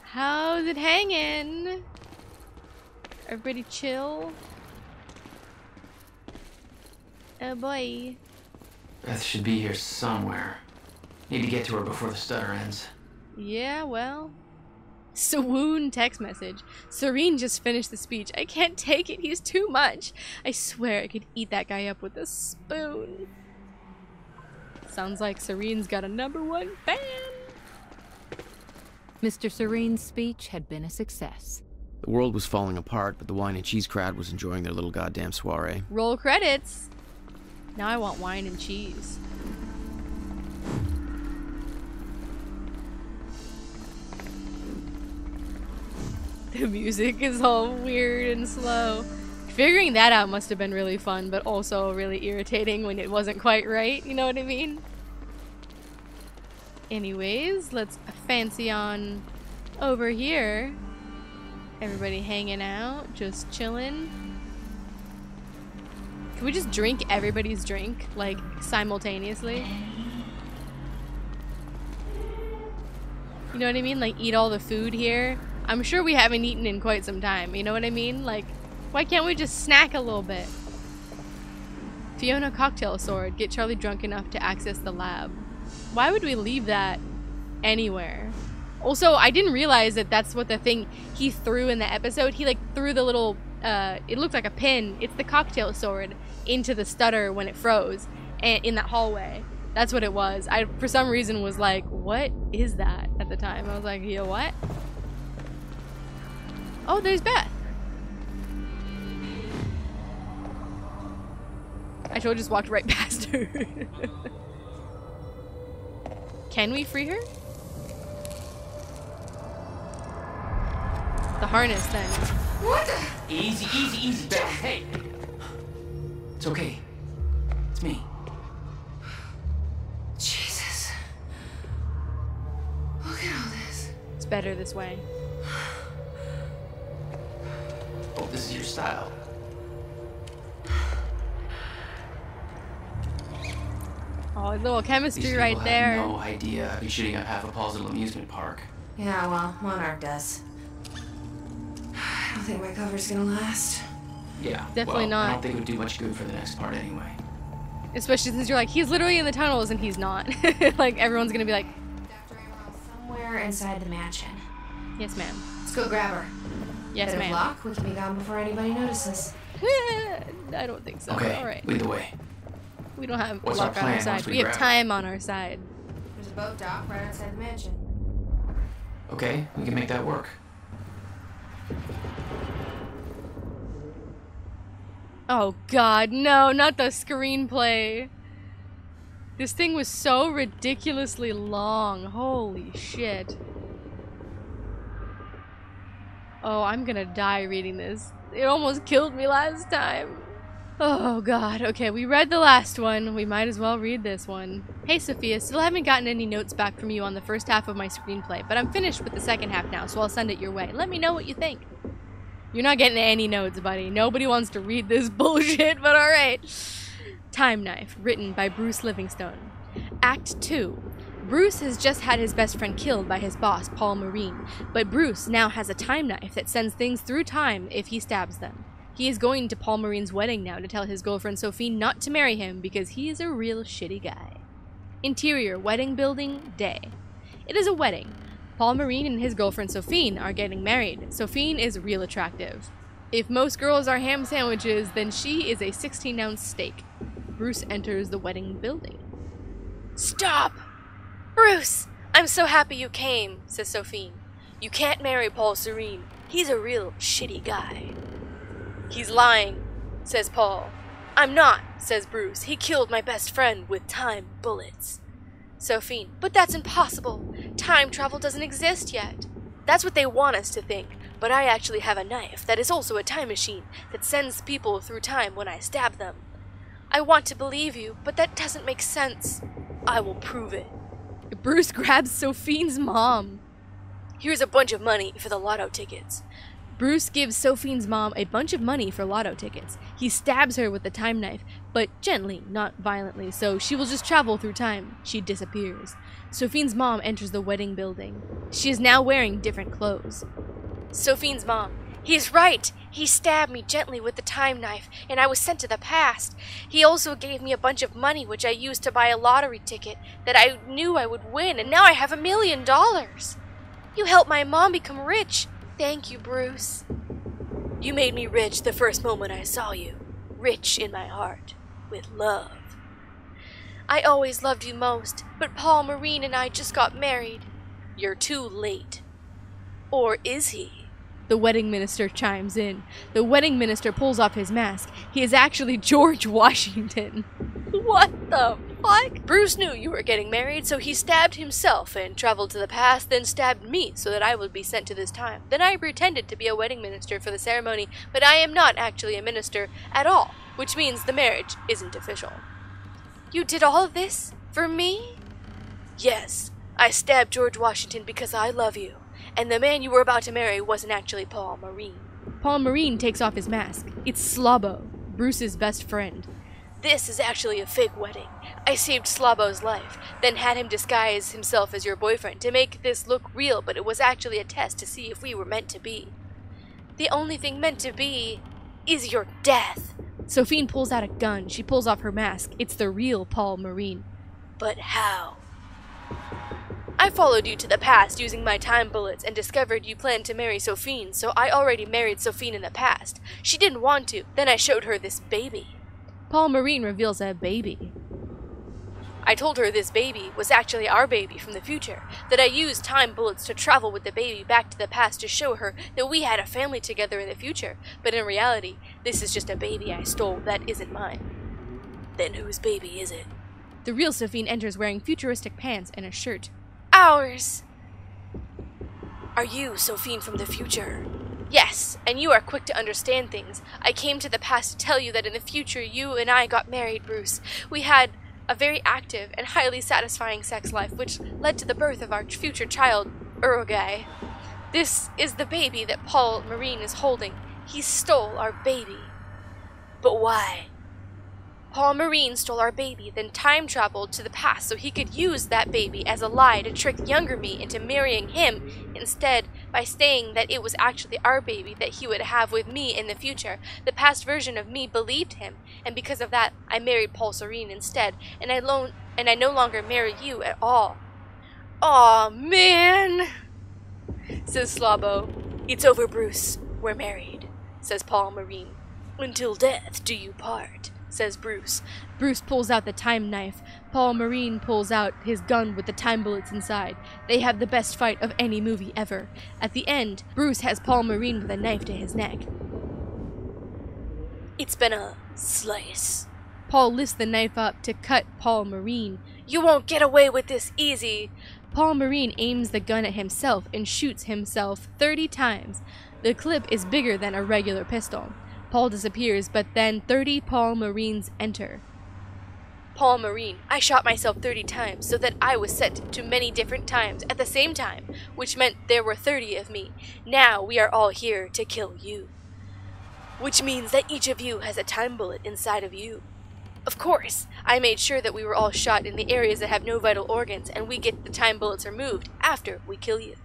How's it hanging? Everybody chill? Oh boy. Beth should be here somewhere. Need to get to her before the stutter ends. Yeah, well. Swoon text message. Serene just finished the speech. I can't take it. He's too much. I swear I could eat that guy up with a spoon. Sounds like Serene's got a #1 fan. Mr. Serene's speech had been a success. The world was falling apart, but the wine and cheese crowd was enjoying their little goddamn soiree. Roll credits. Now I want wine and cheese. The music is all weird and slow. Figuring that out must have been really fun, but also really irritating when it wasn't quite right, you know what I mean? Anyways, let's fancy on over here. Everybody hanging out, just chilling. Can we just drink everybody's drink, like, simultaneously? You know what I mean? Like, eat all the food here. I'm sure we haven't eaten in quite some time, you know what I mean? Like, why can't we just snack a little bit? Fiona cocktail sword. Get Charlie drunk enough to access the lab. Why would we leave that anywhere? Also, I didn't realize that that's what the thing he threw in the episode. He, like, threw the little, it looked like a pin. It's the cocktail sword into the stutter when it froze and in that hallway. That's what it was. I, for some reason, was like, what is that at the time? I was like, yo, what? Oh, there's Beth. I totally just walked right past her. Can we free her? The harness, then. What the? Easy, easy, easy, Beth. Hey. It's okay. It's me. Jesus. Look at all this. It's better this way. Oh, this is your style. Oh, a little chemistry These right there. Have no idea I'd be shooting up half a Paul's little amusement park. Yeah, well, Monarch does. I don't think my cover's gonna last. Yeah, definitely well, not. I don't think it would do much good for the next part anyway. Especially since you're like, he's literally in the tunnels and he's not. Like, everyone's gonna be like, Dr. Amaral somewhere inside the mansion. yes, ma'am. Let's go grab her. Yes, Bit of ma'am. luck, we can be gone before anybody notices. I don't think so. Okay, All right. lead the way. We don't have What's our luck on our plan side. once we We have grab her? time on our side. There's a boat dock right outside the mansion. Okay, we can make that work. Oh god, no, not the screenplay. This thing was so ridiculously long. Holy shit. Oh, I'm gonna die reading this. It almost killed me last time. Oh god, okay, we read the last one. We might as well read this one. Hey Sophia, still haven't gotten any notes back from you on the first half of my screenplay, but I'm finished with the second half now, so I'll send it your way. Let me know what you think. You're not getting any notes, buddy. Nobody wants to read this bullshit, but alright. Time Knife, written by Bruce Livingstone. Act 2. Bruce has just had his best friend killed by his boss, Paul Marine, but Bruce now has a time knife that sends things through time if he stabs them. He is going to Paul Marine's wedding now to tell his girlfriend Sophie not to marry him because he is a real shitty guy. Interior, wedding building, day. It is a wedding. Paul Marine and his girlfriend Sophie are getting married. Sophie is real attractive. If most girls are ham sandwiches, then she is a 16-ounce steak. Bruce enters the wedding building. Stop! Bruce! I'm so happy you came, says Sophie. You can't marry Paul Serene. He's a real shitty guy. He's lying, says Paul. I'm not, says Bruce. He killed my best friend with time bullets. Sophie, but that's impossible. Time travel doesn't exist yet. That's what they want us to think, but I actually have a knife that is also a time machine that sends people through time when I stab them. I want to believe you, but that doesn't make sense. I will prove it. Bruce grabs Sophie's mom. Here's a bunch of money for the lotto tickets. Bruce gives Sophine's mom a bunch of money for lotto tickets. He stabs her with the time knife, but gently, not violently, so she will just travel through time. She disappears. Sophine's mom enters the wedding building. She is now wearing different clothes. Sophine's mom. He's right. He stabbed me gently with the time knife, and I was sent to the past. He also gave me a bunch of money, which I used to buy a lottery ticket that I knew I would win, and now I have $1 million. You helped my mom become rich. Thank you, Bruce. You made me rich the first moment I saw you. Rich in my heart, with love. I always loved you most, but Paul Marine and I just got married. You're too late. Or is he? The wedding minister chimes in. The wedding minister pulls off his mask. He is actually George Washington. What the fuck? Bruce knew you were getting married, so he stabbed himself and traveled to the past, then stabbed me so that I would be sent to this time. Then I pretended to be a wedding minister for the ceremony, but I am not actually a minister at all, which means the marriage isn't official. You did all of this? For me? Yes. I stabbed George Washington because I love you. And the man you were about to marry wasn't actually Paul Marine. Paul Marine takes off his mask. It's Slobbo, Bruce's best friend. This is actually a fake wedding. I saved Slobbo's life, then had him disguise himself as your boyfriend to make this look real, but it was actually a test to see if we were meant to be. The only thing meant to be is your death. Sophine pulls out a gun. She pulls off her mask. It's the real Paul Marine. But how? I followed you to the past using my time bullets and discovered you planned to marry Sophine, so I already married Sophine in the past. She didn't want to, then I showed her this baby. Paul Marine reveals a baby. I told her this baby was actually our baby from the future, that I used time bullets to travel with the baby back to the past to show her that we had a family together in the future, but in reality, this is just a baby I stole that isn't mine. Then whose baby is it? The real Sophine enters wearing futuristic pants and a shirt. Ours! Are you Sophine from the future? Yes, and you are quick to understand things. I came to the past to tell you that in the future you and I got married, Bruce. We had a very active and highly satisfying sex life, which led to the birth of our future child, Uruguay. This is the baby that Paul Marine is holding. He stole our baby. But why? Paul Marine stole our baby, then time traveled to the past so he could use that baby as a lie to trick younger me into marrying him instead by saying that it was actually our baby that he would have with me in the future. The past version of me believed him, and because of that, I married Paul Serene instead, and I no longer marry you at all. Aw, man, says Slobbo. It's over, Bruce. We're married, says Paul Marine. Until death do you part, says Bruce. Bruce pulls out the time knife. Paul Marine pulls out his gun with the time bullets inside. They have the best fight of any movie ever. At the end, Bruce has Paul Marine with a knife to his neck. It's been a slice. Paul lifts the knife up to cut Paul Marine. You won't get away with this easy. Paul Marine aims the gun at himself and shoots himself 30 times. The clip is bigger than a regular pistol. Paul disappears, but then 30 Paul Marines enter. Paul Marine, I shot myself 30 times so that I was set to many different times at the same time, which meant there were 30 of me. Now we are all here to kill you. Which means that each of you has a time bullet inside of you. Of course, I made sure that we were all shot in the areas that have no vital organs, and we get the time bullets removed after we kill you.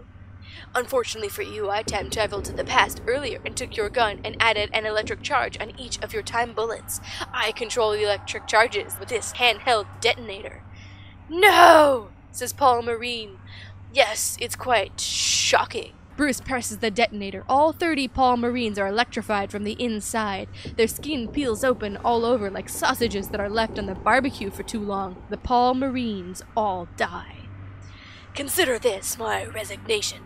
Unfortunately for you, I time traveled to the past earlier and took your gun and added an electric charge on each of your time bullets. I control the electric charges with this handheld detonator. No, says Paul Marine. Yes, it's quite shocking. Bruce presses the detonator. All 30 Paul Marines are electrified from the inside. Their skin peels open all over like sausages that are left on the barbecue for too long. The Paul Marines all die. Consider this my resignation.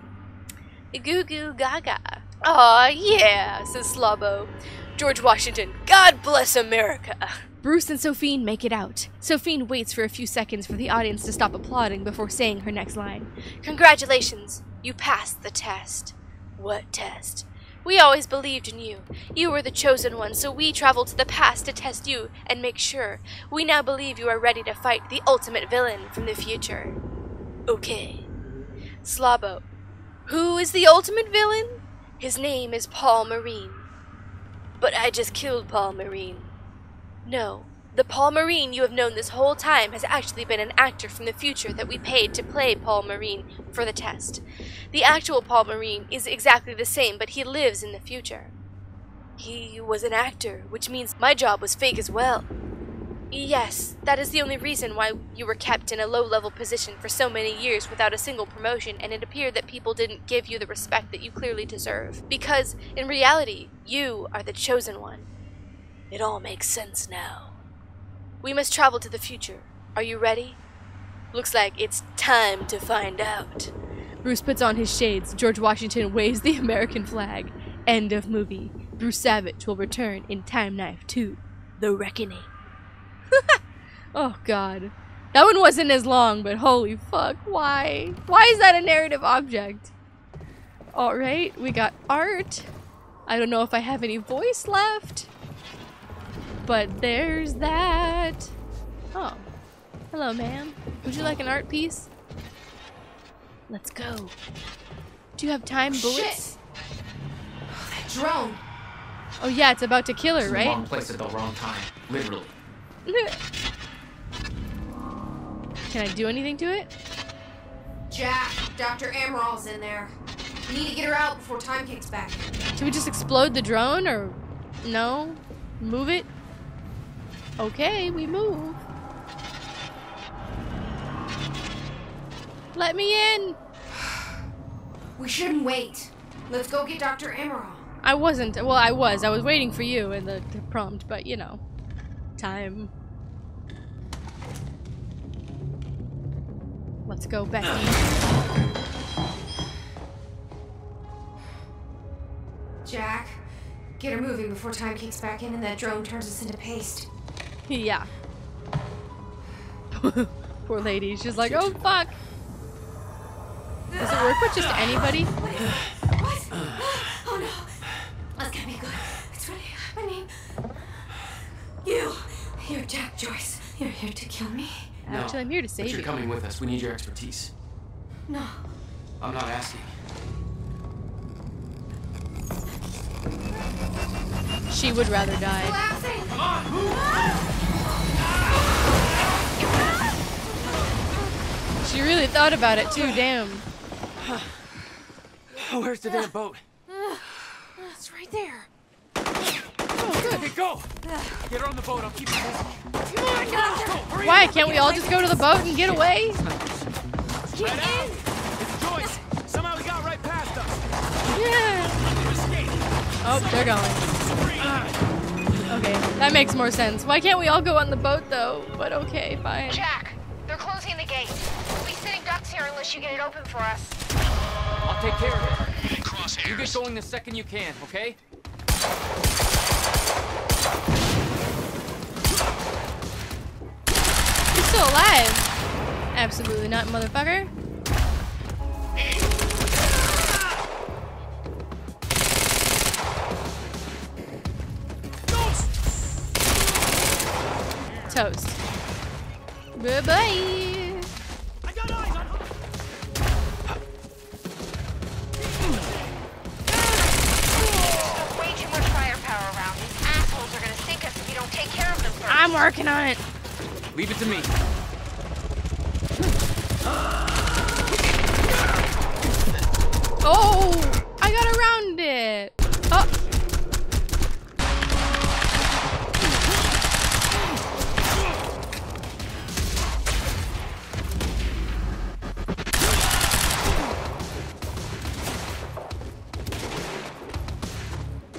Goo goo gaga. Aw, yeah, says Slobbo. George Washington, God bless America. Bruce and Sophine make it out. Sophine waits for a few seconds for the audience to stop applauding before saying her next line. Congratulations, you passed the test. What test? We always believed in you. You were the chosen one, so we traveled to the past to test you and make sure. We now believe you are ready to fight the ultimate villain from the future. Okay. Slobbo. Who is the ultimate villain? His name is Paul Marine. But I just killed Paul Marine. No, the Paul Marine you have known this whole time has actually been an actor from the future that we paid to play Paul Marine for the test. The actual Paul Marine is exactly the same, but he lives in the future. He was an actor, which means my job was fake as well. Yes, that is the only reason why you were kept in a low-level position for so many years without a single promotion, and it appeared that people didn't give you the respect that you clearly deserve. Because, in reality, you are the chosen one. It all makes sense now. We must travel to the future. Are you ready? Looks like it's time to find out. Bruce puts on his shades. George Washington waves the American flag. End of movie. Bruce Savage will return in Time Knife 2, The Reckoning. Oh god. That one wasn't as long, but holy fuck, why? Why is that a narrative object? Alright, we got art. I don't know if I have any voice left. But there's that. Oh. Hello, ma'am. Would you like an art piece? Let's go. Do you have time, bullets? That drone. Oh yeah, it's about to kill her, It's right? in the wrong place at the wrong time. Literally. Can I do anything to it? Jack, Dr. Amaril's in there. We need to get her out before time kicks back. Should we just explode the drone, or no? Move it? Okay, we move. Let me in! We shouldn't wait. Let's go get Dr. Amaral. I wasn't. Well, I was. I was waiting for you in the prompt, but you know. Time. Let's go, Becky. Jack, get her moving before time kicks back in and that drone turns us into paste. Yeah. Poor lady. She's like, oh fuck. Does it work with just anybody? What? Oh no. That's gonna be good. It's really happening. You're Jack Joyce. You're here to kill me. No, actually, I'm here to save but you're you. coming with us. We need your expertise. No. I'm not asking. She would rather die. Come on. She really thought about it too, damn. Oh, where's the damn boat? It's right there. Oh, good. Okay, go. Get her on the boat. I'll keep you busy. Come on, Doctor. Why can't we all just go to the boat and get away? Get in. It's Joyce. Somehow we got right past us. Yeah. Oh, they're going. Okay, that makes more sense. Why can't we all go on the boat though? But okay, fine. Jack, they're closing the gate. We'll be sitting ducks here unless you get it open for us. I'll take care of it. You get going the second you can, okay? You're still alive. Absolutely not, motherfucker. Toast. Bye-bye. I got eyes on her. Way too much firepower around. These assholes are gonna sink us if you don't take care of them first. I'm working on it. Leave it to me. Oh, I got around it. Oh.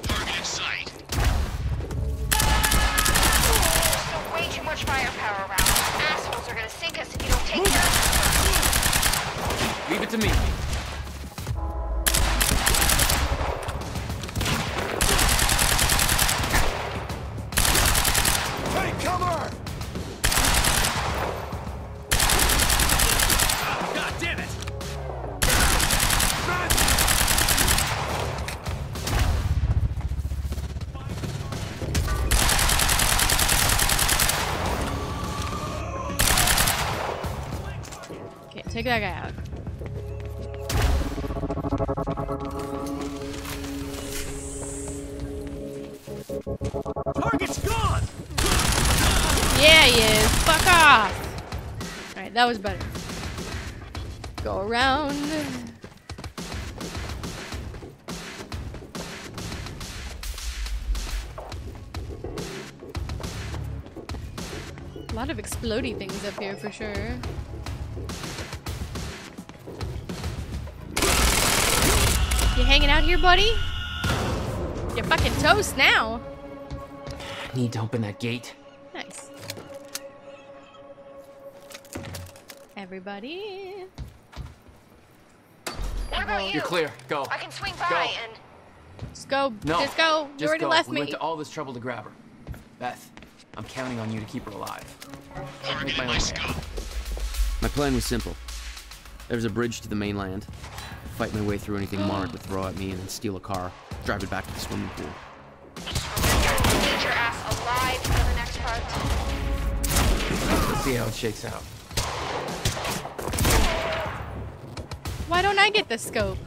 Target in sight. So way too much firepower around. These assholes are gonna sink us if you don't take care of them. Leave it to me. Hey, cover! God damn it! Okay, take that guy out. Target's gone! Yeah, he is. Fuck off! Alright, that was better. Go around. A lot of explodey things up here for sure. You hanging out here, buddy? You're fucking toast now. I need to open that gate. Nice. Everybody. What about you? You're clear. Go. I can swing Go. by and... Just go. No. Just go. You Just already go. left We me. went to all this trouble to grab her. Beth, I'm counting on you to keep her alive. I'll make my own way out. My plan was simple. There was a bridge to the mainland. Fight my way through anything Monarch would throw at me and then steal a car, drive it back to the swimming pool. Need your ass alive for the next part. Let's see how it shakes out. Why don't I get the scope?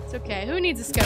It's okay. Who needs a scope?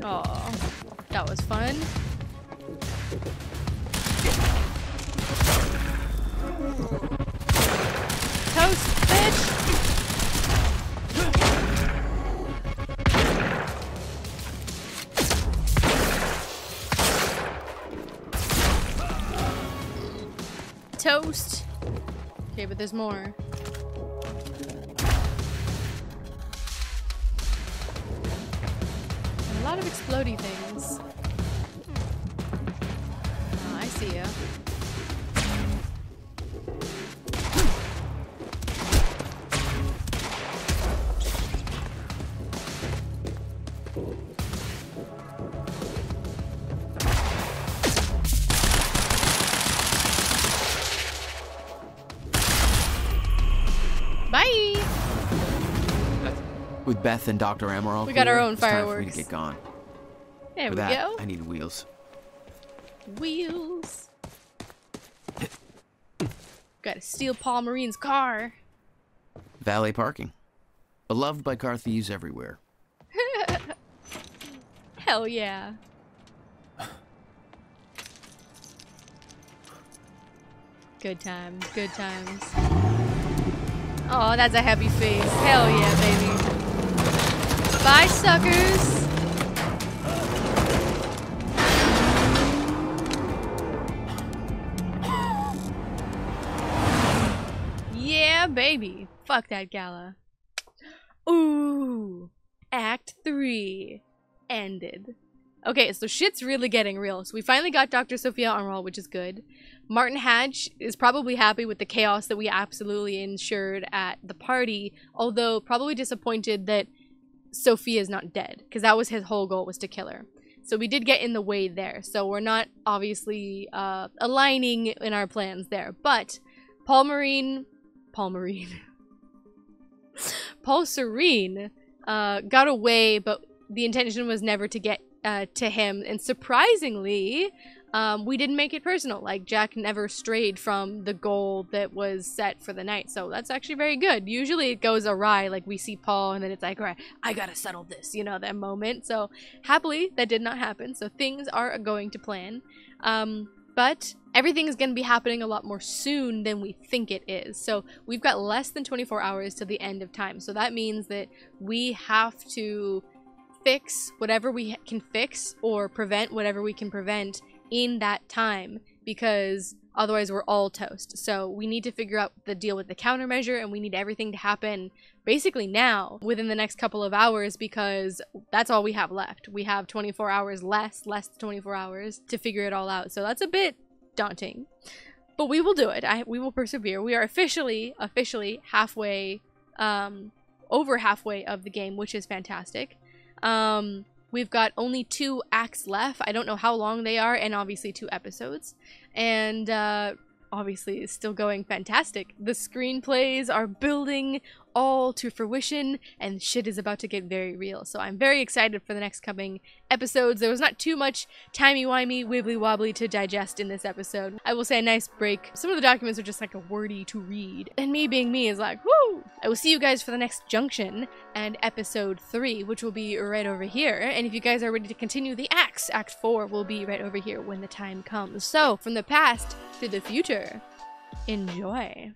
Oh, that was fun. Toast, bitch! Toast. Okay, but there's more. A lot of explodey things. Oh, I see ya. Bye! With Beth and Dr. Amaral, We got our own it's time for me fireworks. to get gone. There For we that, go. I need wheels. Wheels. Gotta steal Paul Marine's car. Valet parking. Beloved by car thieves everywhere. Hell yeah. Good times, good times. Oh, that's a happy face. Hell yeah, baby. Bye, suckers. Yeah, baby. Fuck that gala. Ooh. Act 3 ended. Okay, so shit's really getting real. So we finally got Dr. Sophia Amaral, which is good. Martin Hatch is probably happy with the chaos that we absolutely ensured at the party, although probably disappointed that Sophia's not dead, because that was his whole goal, was to kill her. So we did get in the way there. So we're not obviously aligning in our plans there. But Paul Serene got away, but the intention was never to get to him. And surprisingly, we didn't make it personal. Like, Jack never strayed from the goal that was set for the night. So that's actually very good. Usually it goes awry. Like, we see Paul and then it's like, all right, I gotta settle this, you know, that moment. So happily, that did not happen. So things are going to plan. But everything is going to be happening a lot more soon than we think it is. So we've got less than 24 hours to the end of time. So that means that we have to fix whatever we can fix or prevent whatever we can prevent in that time because otherwise we're all toast. So we need to figure out the deal with the countermeasure, and we need everything to happen basically now, within the next couple of hours, because that's all we have left. We have 24 hours less than 24 hours to figure it all out. So that's a bit daunting, but we will do it. We will persevere. We are officially halfway, over halfway of the game, which is fantastic. We've got only 2 acts left. I don't know how long they are, and obviously 2 episodes. And obviously it's still going fantastic. The screenplays are building all to fruition, and shit is about to get very real. So I'm very excited for the next coming episodes. There was not too much timey-wimey, wibbly-wobbly to digest in this episode. I will say a nice break. Some of the documents are just like a wordy to read, and me being me is like, whoo! I will see you guys for the next junction and episode 3, which will be right over here. And if you guys are ready to continue the acts, Act 4 will be right over here when the time comes. So, from the past to the future, enjoy.